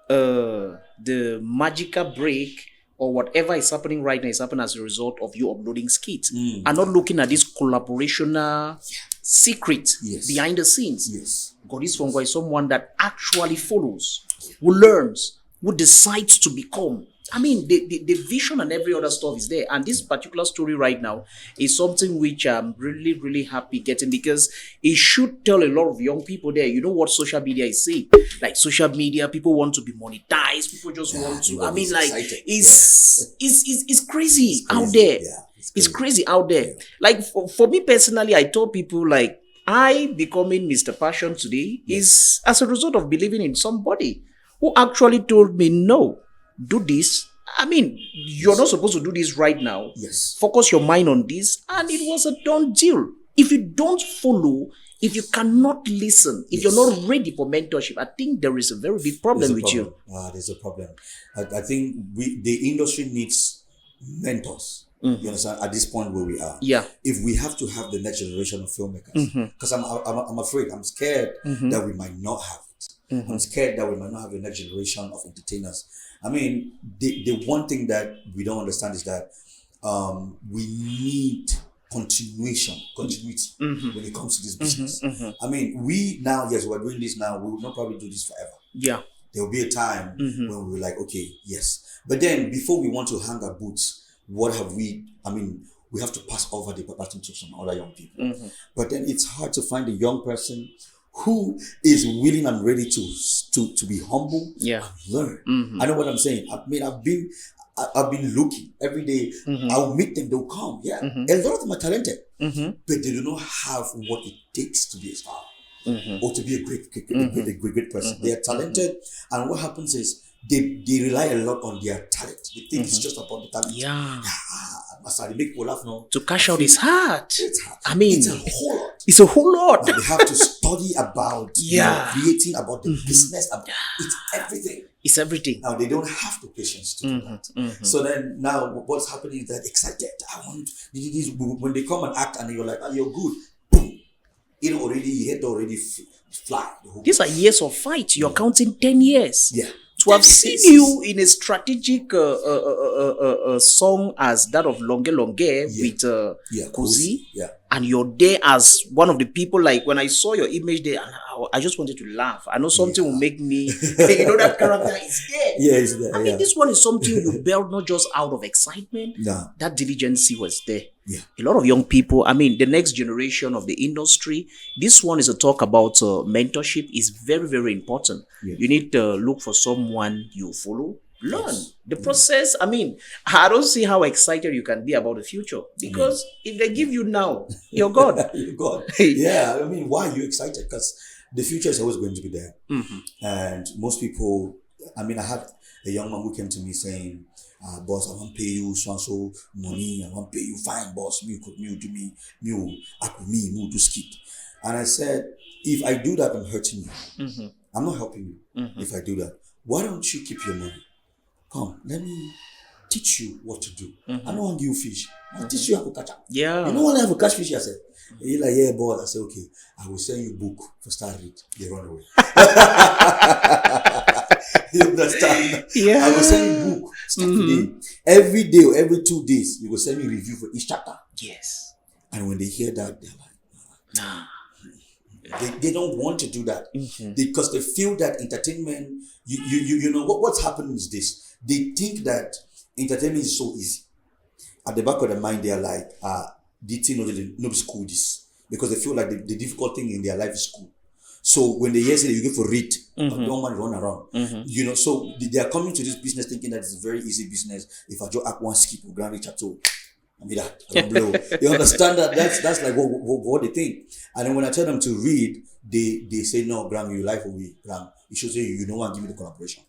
the magical break or whatever is happening right now is happening as a result of you uploading skits and not looking at this collaborational secret behind the scenes. Yes. Godisz Fungwa is someone that actually follows, who learns, who decides to become. I mean, the vision and every other stuff is there. And this particular story right now is something which I'm really, really happy getting, because it should tell a lot of young people there, what social media is saying. Like social media, people want to be monetized. People just want to, I mean, like, it's crazy out there. Yeah, it's crazy out there. Like, for me personally, I told people, like, I becoming Mr. Passion today is as a result of believing in somebody who actually told me, no, do this. I mean, you're not supposed to do this right now. Yes. Focus your mind on this. And it was a done deal. If you don't follow, if you cannot listen, if you're not ready for mentorship, I think there is a very big problem with you. There's a problem. I think the industry needs mentors. You understand? At this point where we are. Yeah. If we have to have the next generation of filmmakers, because I'm afraid, I'm scared that we might not have it. I'm scared that we might not have the next generation of entertainers. I mean, the one thing that we don't understand is that we need continuity when it comes to this business. I mean, we now, yes, we're doing this now. We will not probably do this forever. Yeah. There will be a time when we were like, okay, yes. But then before we want to hang our boots, what have we, I mean, we have to pass over the baton to some other young people. But then it's hard to find a young person who is willing and ready to be humble Yeah. and learn. Mm-hmm. I know what I'm saying. I mean, I've been looking every day. Mm-hmm. I'll meet them. They'll come. Yeah, Mm-hmm. a lot of them are talented, Mm-hmm. but they do not have what it takes to be a star Mm-hmm. or to be a great person. They are talented, and what happens is they rely a lot on their talent. They think it's just about the talent. Yeah. They make people laugh now. To cash out is hard. It's hard. I mean, it's a whole lot. It's a whole lot. Now they have to study about Yeah. creating, about the business, about it's everything. It's everything. Now they don't have the patience to do that. So then now what's happening is that excited. I want this when they come and act and you're like, oh, you're good. Boom. Already your head already fly. These are years of fight. You're counting 10 years. Yeah. To have seen you in a strategic song as that of Longe Longe with Kozi, and you're there as one of the people. Like when I saw your image there, I just wanted to laugh. I know something will make me, that character is there. Yeah, it's there. I mean, this one is something you built not just out of excitement. No. That diligence was there. Yeah. A lot of young people, I mean, the next generation of the industry, this one is a talk about mentorship is very, very important. Yeah. You need to look for someone you follow, learn. Yes. The process, I mean, I don't see how excited you can be about the future because if they give you now, you're God. You're God. Yeah, I mean, why are you excited? Because the future is always going to be there. And most people, I mean, I had a young man who came to me saying, boss, I want to pay you so money. I want to pay you fine, boss. Me do me do skit. And I said, if I do that, I'm hurting you. I'm not helping you. If I do that, why don't you keep your money? Come, let me teach you what to do. I don't want to give you fish. I'll teach you how to catch up. Yeah. You know when I have a catch fish, I said, he's like, yeah, boss. I said, okay, I will send you a book for start read. They run away. You understand? Yeah. I will send you a book. Start today. Every day or every 2 days, you will send me a review for each chapter. Yes. And when they hear that, they're like, Nah. they don't want to do that because they feel that entertainment. You know what's happening is this. They think that entertainment is so easy. At the back of their mind, they are like, DT no school this because they feel like the difficult thing in their life is school. So when they hear say you go for read, young man run around. You know, so they are coming to this business thinking that it's a very easy business. If I just act one skip or grand reach at all, I mean that I don't blow. You understand that? That's like what they think. And then when I tell them to read, they say no, Graham, your life will be Graham. You should say you don't want to give me the collaboration.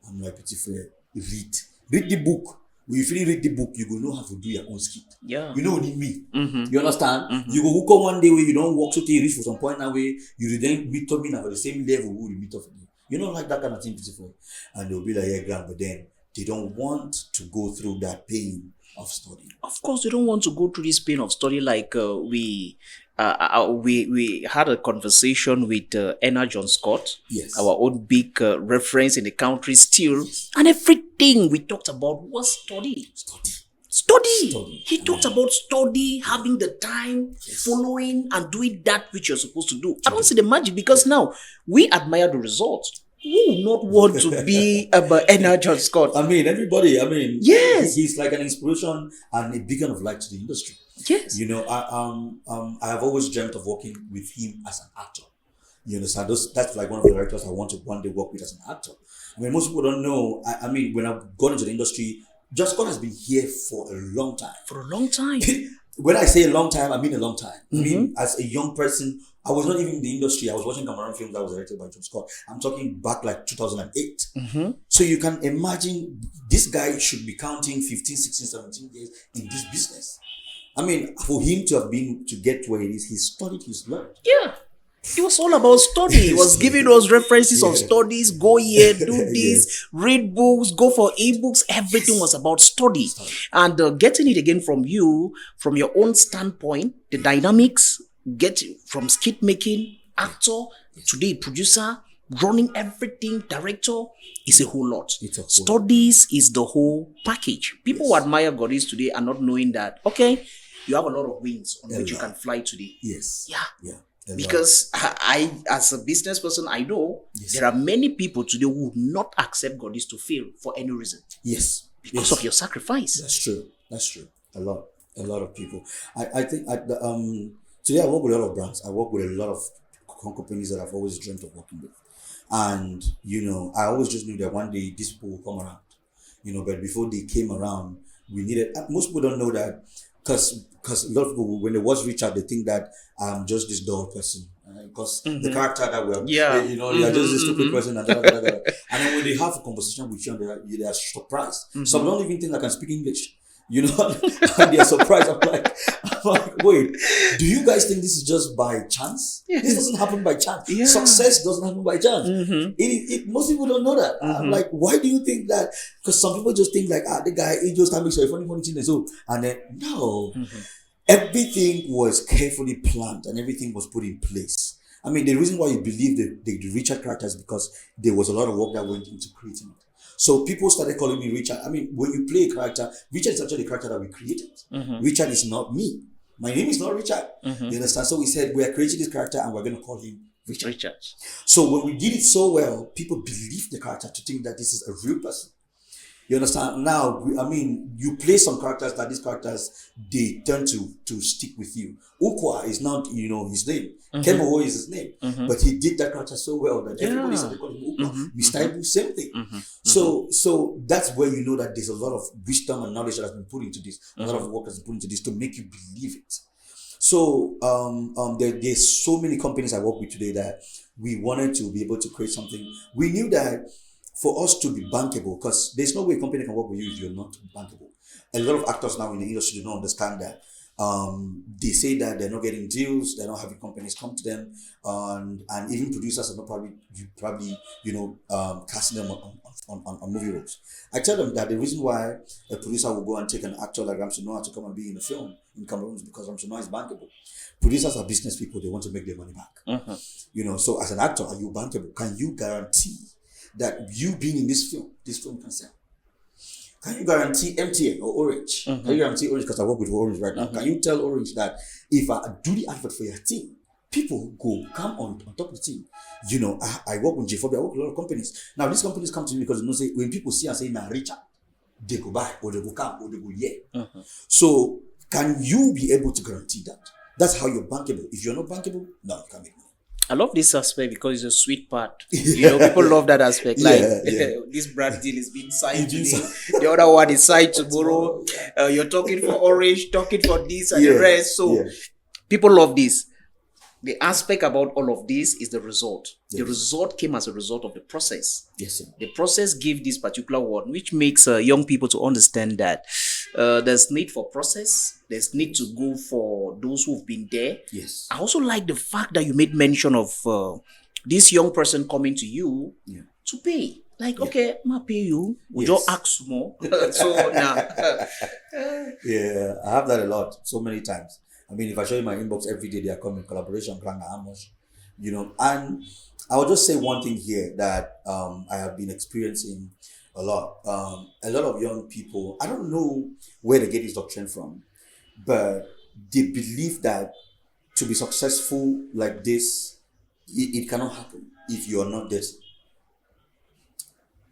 I'm like, pitiful. Read the book. When you finish read the book, you will know how to do your own skit. Yeah. You know what it mean. You understand? You go hook up one day where you don't walk so till you reach for some point now where you then meet up me now at the same level who you meet up with you. You know, like that kind of thing, beautiful. And they'll be like, yeah, Graham, but then they don't want to go through that pain of studying. Of course, they don't want to go through this pain of study like we had a conversation with Enna John Scott, Yes. our own big reference in the country still, and everything we talked about was study. Study. He talked about study, having the time, following and doing that which you're supposed to do. I don't see the magic because now we admire the results. Who would not want to be about Enna John Scott? I mean, everybody, Yes. he's like an inspiration and a beacon of light to the industry. Yes. You know, I have always dreamt of working with him as an actor. You understand? That's like one of the directors I want to one day work with as an actor. I mean, most people don't know. I mean, when I've gone into the industry, Just God has been here for a long time. For a long time. When I say a long time, I mean a long time. I mean, as a young person, I was not even in the industry. I was watching Cameroon films that was directed by John Scott. I'm talking back like 2008. So you can imagine this guy should be counting 15, 16, 17 years in this business. I mean, for him to have been to get where he is, he studied, he's learned. Yeah. It was all about study. He was giving us references of studies. Go here, do this, read books, go for ebooks. Everything was about study. And getting it again from you, from your own standpoint, the dynamics, get from skit making, actor, today producer, running everything, director, is a whole lot. Studies is the whole package. People who admire Godisz today are not knowing that, okay, you have a lot of wings on which you can fly today. Yes. Yeah. Because I, as a business person, I know there are many people today who would not accept Godisz to fail for any reason. Yes. Because of your sacrifice. That's true. A lot of people. I think today I work with a lot of brands. I work with a lot of companies that I've always dreamt of working with. And, I always just knew that one day these people will come around, but before they came around, we needed, most people don't know that because a lot of people, when they watch Richard, they think that I'm just this dull person. Because the character that we're, you're just this stupid person. And then when they have a conversation with you, they are surprised. Some don't even think I can speak English. And they're surprised. I'm like, wait, do you guys think this is just by chance? This doesn't happen by chance. Yeah. Success doesn't happen by chance. Most people don't know that. I'm like, why do you think that? Because some people just think like, the guy, he just makes a funny thing and so, and then no, everything was carefully planned and everything was put in place. I mean, the reason why you believe the Richard character is because there was a lot of work that went into creating it. So people started calling me Richard. I mean, when you play a character, Richard is actually the character that we created. Richard is not me. My name is not Richard. You understand? So we said, we are creating this character and we're going to call him Richard. So when we did it so well, people believed the character to think that this is a real person. You understand? Now, you play some characters that these characters, they tend to stick with you. Ukwa is not, his name. Cameroon is his name. But he did that character so well that everybody started calling him Ukwa. Mr. Ibu, same thing. So that's where you know that there's a lot of wisdom and knowledge that has been put into this. A lot of work has been put into this to make you believe it. So there's so many companies I work with today that we wanted to be able to create something. We knew that for us to be bankable, because there's no way a company can work with you if you're not bankable. A lot of actors now in the industry do not understand that. They say that they're not getting deals, they're not having companies come to them, and even producers are not probably casting them on movie roles. I tell them that the reason why a producer will go and take an actor like Ramsey Noah to come and be in a film in Cameroon is because Ramsey Noah is bankable. Producers are business people, they want to make their money back. So as an actor, are you bankable? Can you guarantee that you being in this film can sell? Can you guarantee MTN or Orange? Can you guarantee Orange, because I work with Orange right now? Can you tell Orange that if I do the advert for your team, people come on top of the team? I work with J4B, I work with a lot of companies. Now these companies come to me because say when people see and say, nah, Richard, they go buy or they go come or they go So can you be able to guarantee that? That's how you're bankable. If you're not bankable, no, you can't make money. I love this aspect because it's a sweet part. People love that aspect. This brand deal is being signed today. The other one is signed tomorrow. You're talking for Orange, talking for this and the rest. So people love this. The aspect about all of this is the result. The result came as a result of the process. Yes, sir. The process gave this particular word, which makes young people to understand that there's need for process. There's need to go for those who've been there. Yes. I also like the fact that you made mention of this young person coming to you to pay. Like, okay, I'll pay you. Would you ask more? So now. Yeah, I have that a lot, so many times. I mean, if I show you my inbox every day, they are coming, collaboration, grant, how much, And I will just say one thing here that I have been experiencing a lot. A lot of young people, I don't know where they get this doctrine from, but they believe that to be successful like this, it cannot happen if you are not this.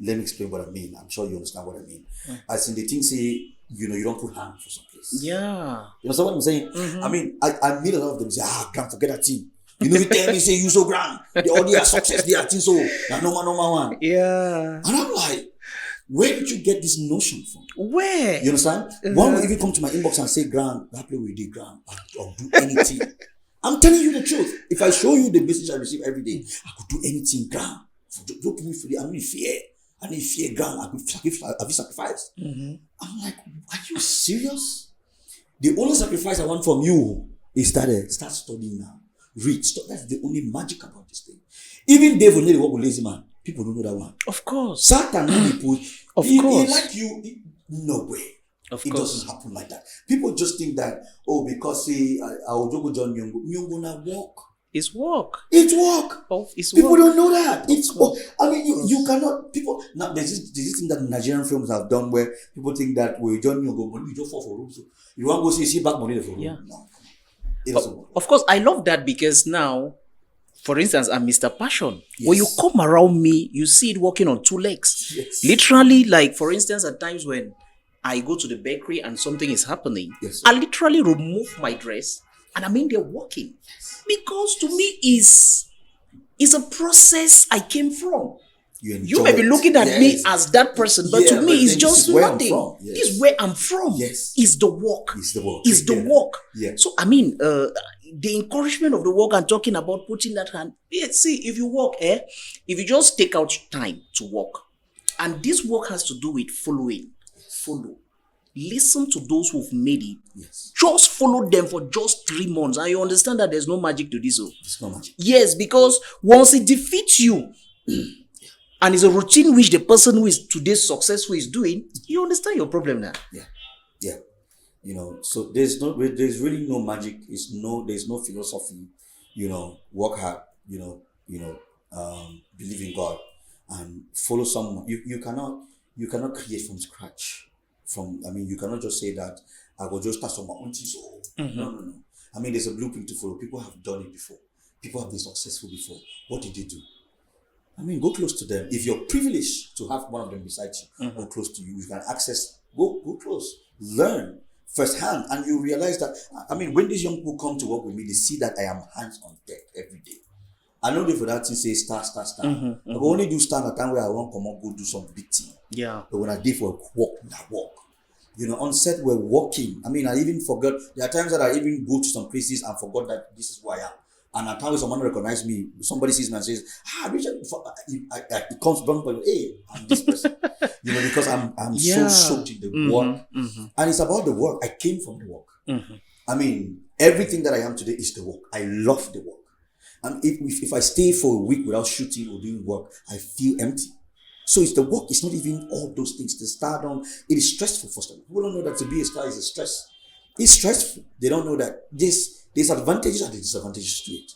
Let me explain what I mean. I'm sure you understand what I mean. As in the thing say, you don't put hand for some place. Yeah. You understand what I'm saying? I mean, I meet a lot of them say, grand, forget that thing. You tell me, say, you so grand. They all their success, they are thing so. No one. Yeah. And I'm like, where did you get this notion from? Where? You understand? One will even come to my inbox and say, grand, that play with the grand. I'll do anything. I'm telling you the truth. If I show you the message I receive every day, I could do anything, grand. Don't put me free. I'm in fear. I need fear, grand. I will sacrifice. I'm like, are you serious? The only sacrifice I want from you is start studying now. Read. That's the only magic about this thing. Even Dave will need to work with lazy man. People don't know that one. Of course. Satan really put. Of he course. like you. No way. It doesn't happen like that. People just think that, because say, I'll go John Nyongo na walk. It's work. It's work. It's people work. don't know that. It's work. I mean, you cannot. People now. There's this thing that Nigerian films have done where people think that we John Nyongo money, you just fall for room. So you want to go see back money for room. Yeah. No, it doesn't work. Of course, I love that because now, for instance, I'm Mr. Passion. Yes. When you come around me, you see it walking on two legs. Yes. Literally, like for instance, at times when I go to the bakery and something is happening, Yes, I literally remove my dress and I'm in there walking. Because to me is It's a process I came from. You may be enjoy it. looking at me Yes. as that person, but Yeah, to but me, it's then this just is where I'm nothing. from. Yes. This is where I'm from. Yes. It's the work. It's the work. It's the Yeah. work. Yeah. So, I mean, the encouragement of the work and talking about putting that hand. Yeah, see, if you work, if you just take out time to work, and this work has to do with following. Follow. Listen to those who've made it. Yes. Just follow them for just 3 months, and you understand that there's no magic to this. It's not magic. Yes, because once it defeats you, and it's a routine which the person who is today's successful is doing, you understand your problem now. Yeah. Yeah. So there's really no magic. There's no philosophy. Work hard. Believe in God and follow someone. You cannot create from scratch. You cannot just say that I will just start from my own things. No. There's a blueprint to follow. People have done it before. People have been successful before. What did they do? Go close to them. If you're privileged to have one of them beside you or close to you, you can access. Go close. Learn firsthand, and you realize that. When these young people come to work with me, they see that I am hands on deck every day. I know they for that to say start. I will only do start at time where I want to come on, go do some big thing. Yeah. But when I did for work, that work. On set we're walking. I even forgot. There are times that I even go to some places and forgot that this is who I am. And at times someone recognizes me. Somebody sees me and says, Richard, it comes down for you. Hey, I'm this person. Because I'm so soaked in the work. And it's about the work. I came from the work. Everything that I am today is the work. I love the work. And if I stay for a week without shooting or doing work, I feel empty. So it's the work. It's not even all those things. The stardom, it is stressful for some. People don't know that to be a star is a stress. It's stressful. They don't know that there's advantages and disadvantages to it.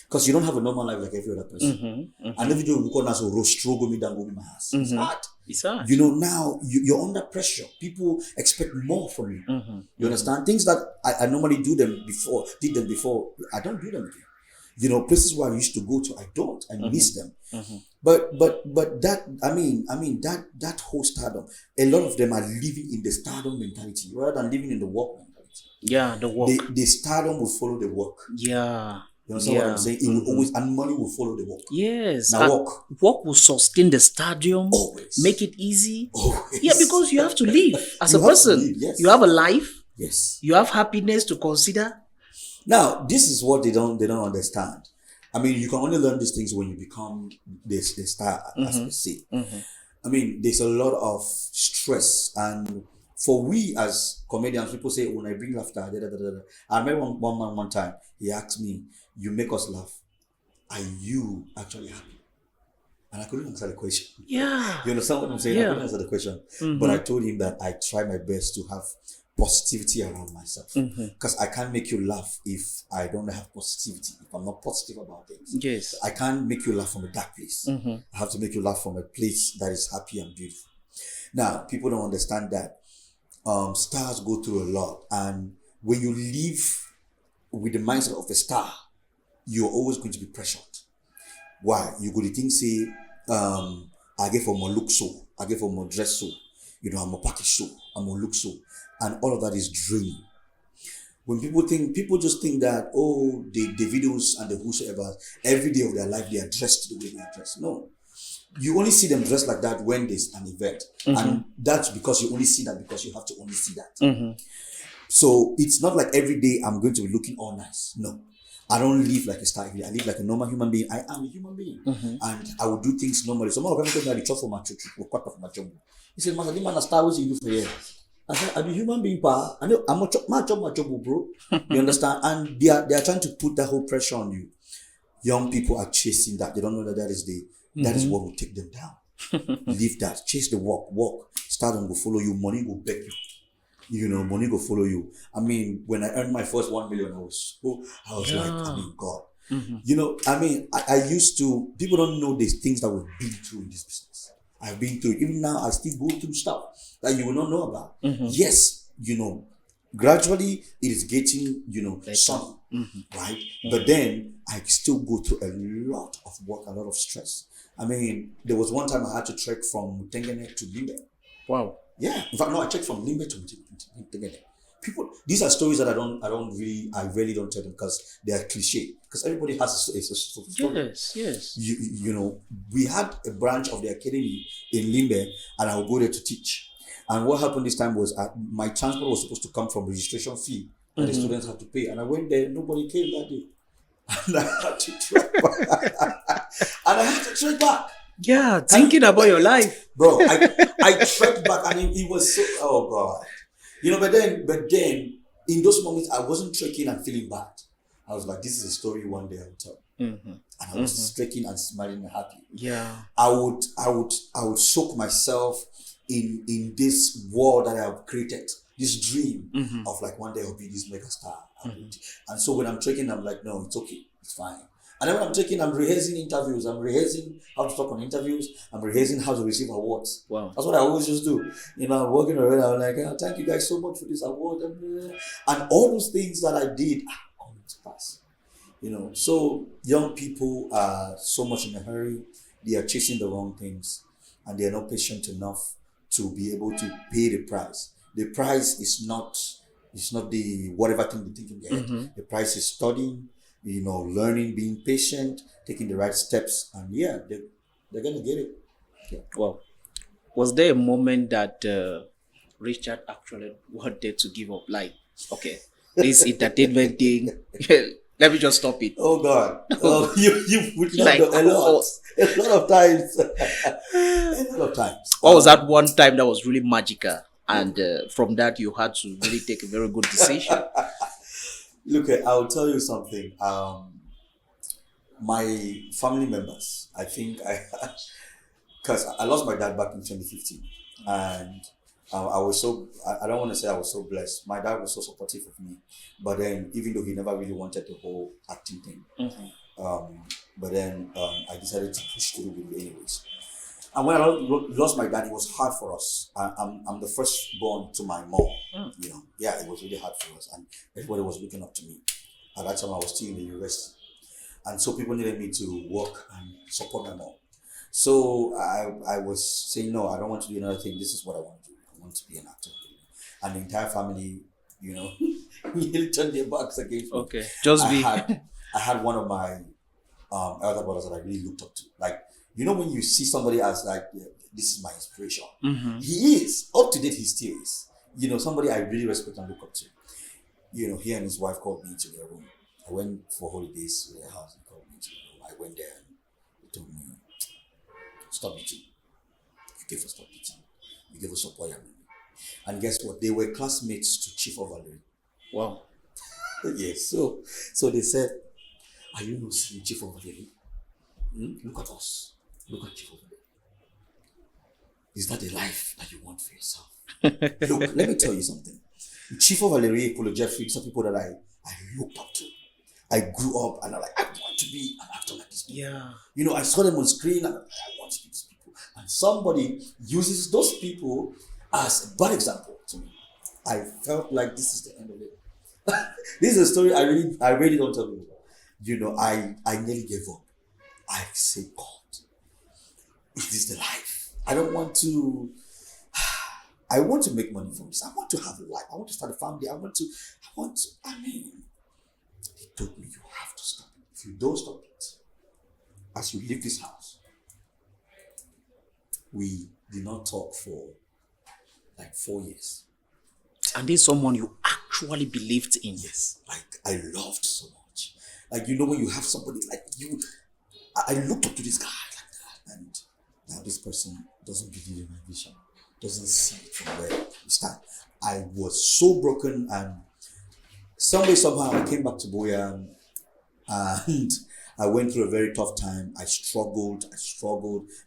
Because you don't have a normal life like every other person. And every day we go now, so struggle me down, go me my house. It's hard. It's hard. Now you're under pressure. People expect more from you. You understand? Things that I normally did them before, I don't do them again. Places where I used to go to, I don't. I miss them. But that, that whole stardom, a lot of them are living in the stardom mentality rather than living in the work mentality. Yeah, the work. The stardom will follow the work. Yeah. You understand what I'm saying? It will always, and money will follow the work. Yes. Now work will sustain the stadium. Always. Make it easy. Always. Yeah, because you have to live as a You have to person. live, yes. You have a life. Yes. You have happiness to consider. Now, this is what they don't understand. You can only learn these things when you become the star, as we say. There's a lot of stress, and for we as comedians, people say, when I bring laughter, I remember one man one time, he asked me, you make us laugh. Are you actually happy? And I couldn't answer the question. Yeah. You understand what I'm saying? Yeah. I couldn't answer the question. But I told him that I try my best to have positivity around myself. Because I can't make you laugh if I don't have positivity, if I'm not positive about things. Yes. I can't make you laugh from a dark place. I have to make you laugh from a place that is happy and beautiful. Now, people don't understand that stars go through a lot. And when you live with the mindset of a star, you're always going to be pressured. Why? You go to think, say, I get for my look so, I get for my dress so, I'm a package so, I'm a look so. And all of that is draining. When people just think that, the videos and the whosoever, every day of their life, they are dressed the way they are dressed. No. You only see them dressed like that when there's an event. And that's because you only see that because you have to only see that. So it's not like every day I'm going to be looking all nice. No. I don't live like a star. I live like a normal human being. I am a human being. And I will do things normally. Someone will come to me and chop for my church, cut off my job. He said, "Man, a star, what you do for here?" I said, I'm a human being, pa. I know I'm a my job, bro. You understand? And they are trying to put that whole pressure on you. Young people are chasing that. They don't know that that is what will take them down. Leave that. Chase the walk. Stardom will follow you. Money will beg you. Money will follow you. When I earned my first 1 million, I was like, God. I used to, people don't know these things that we've been through in this business. I've been through it. Even now, I still go through stuff that you will not know about. Yes, gradually it is getting, sunny, right? But then I still go through a lot of work, a lot of stress. There was one time I had to trek from Mutengene to Limbe. Wow. Yeah. In fact, no, I checked from Limbe to Mutengene people, these are stories that I really don't tell them because they are cliche. Because everybody has a story. Yes. You know, we had a branch of the academy in Limbe, and I would go there to teach. And what happened this time was my transport was supposed to come from registration fee that the students had to pay, and I went there. Nobody came that day, and I had to trek back. Yeah, thinking about your life. Bro, I trekked back, and it was so, oh God. You know, but then in those moments I wasn't trekking and feeling bad. I was like, this is a story one day I'll tell. And I was trekking and smiling and happy. Yeah. I would soak myself in this world that I have created, this dream of like one day I'll be this mega star. And so when I'm trekking, I'm like, no, it's okay, it's fine. And then when I'm taking, I'm rehearsing interviews. I'm rehearsing how to talk on interviews. I'm rehearsing how to receive awards. Wow. That's what I always just do. You know, I'm walking around. I'm like, oh, thank you guys so much for this award. And all those things that I did are coming to pass. You know, so young people are so much in a hurry. They are chasing the wrong things. And they are not patient enough to be able to pay the price. The price is not the whatever thing they think in their head. The price is studying, you know, learning, being patient, taking the right steps, and yeah, they're gonna get it. Yeah. Wow. Was there a moment that Richard actually wanted to give up? Like, okay, this entertainment thing, let me just stop it. Oh God, oh, you would not Like, know a lot of times, a lot of times. What was that one time that was really magical? And from that, you had to really take a very good decision. Look, I'll tell you something. My family members, I think because I lost my dad back in 2015, and I was so, I don't want to say I was so blessed. My dad was so supportive of me, but then even though he never really wanted the whole acting thing, but then I decided to push through with it anyways. And when I lost my dad, it was hard for us. I'm the firstborn to my mom. You know, yeah, it was really hard for us, and everybody was looking up to me. At that time, I was still in the university, and so people needed me to work and support my mom. So I was saying, no, I don't want to do another thing. This is what I want to do. I want to be an actor. And the entire family, you know, really turned their backs against me. Okay, just be. I had one of my elder brothers that I really looked up to. Like, you know, when you see somebody as like, yeah, this is my inspiration. He is. Up to date, he still is. You know, somebody I really respect and look up to. You know, he and his wife called me into their room. I went for holidays to their house and called me into their room. I went there and they told me, stop eating. You gave us stop eating. You gave us support. And guess what? They were classmates to Chief of Valerie. Wow. Yes. So they said, are you not seeing Chief of Valerie? Look at us. Look at Chief of Valerie. Is that the life that you want for yourself? Look, let me tell you something. Chief of Valerie, Polo Jeffrey, some people that I looked up to. I grew up and I'm like, I want to be an actor like these people. Yeah. You know, I saw them on screen and I want to be these people. And somebody uses those people as a bad example to me. I felt like this is the end of it. This is a story I really don't tell people. You know, I nearly gave up. I say, God, is this the life? I don't want to. I want to make money from this. I want to have a life. I want to start a family. I mean, he told me, you have to stop it. If you don't stop it, as you leave this house, we did not talk for like 4 years. And this is someone you actually believed in. Yes, like I loved so much. Like, you know, when you have somebody like you, I looked up to this guy like that, and now this person doesn't believe in my vision, doesn't see it from where we stand. I was so broken, and somehow I came back to Boyan, and I went through a very tough time. I struggled,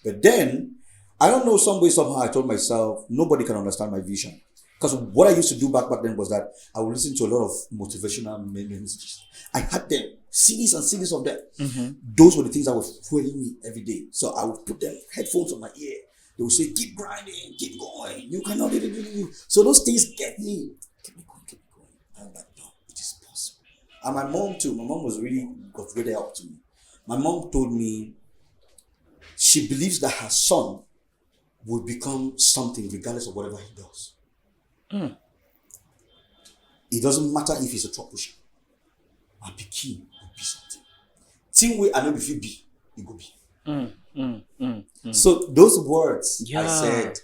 but then I don't know, somehow I told myself nobody can understand my vision. Because what I used to do back then was that I would listen to a lot of motivational messages. I had them, CDs and CDs of them. Those were the things that were fueling me every day. So I would put them headphones on my ear. They would say, keep grinding, keep going. You cannot do it. So those things get me. Keep me going. I'm like, no, it is possible. And my mom too. My mom was really of great help to me. My mom told me she believes that her son will become something regardless of whatever he does. It doesn't matter if it's a truck pusher. I be keen to be something. Thing way I know if you be, it go be. So those words I said,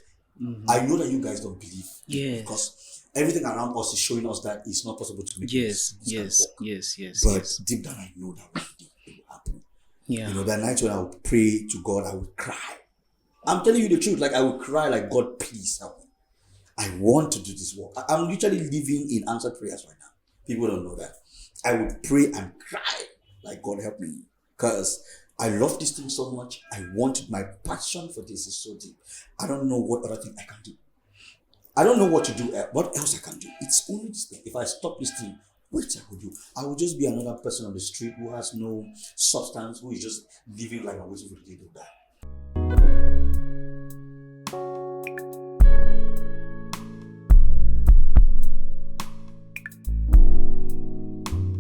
I know that you guys don't believe. Yes. Because everything around us is showing us that it's not possible to make Yes, this kind of yes, work. yes, yes, But yes. deep down, I know that one day it will happen. Yeah. You know, that night when I would pray to God, I would cry. I'm telling you the truth. Like, I would cry, like, God, please help me. I want to do this work. I'm literally living in answered prayers right now. People don't know that. I would pray and cry, like, God, help me. Because I love this thing so much. I want it. My passion for this is so deep. I don't know what other thing I can do. I don't know what to do. What else I can do? It's only this thing. If I stop this thing, what I would do? I would just be another person on the street who has no substance, who is just living like I'm waiting for the day to die.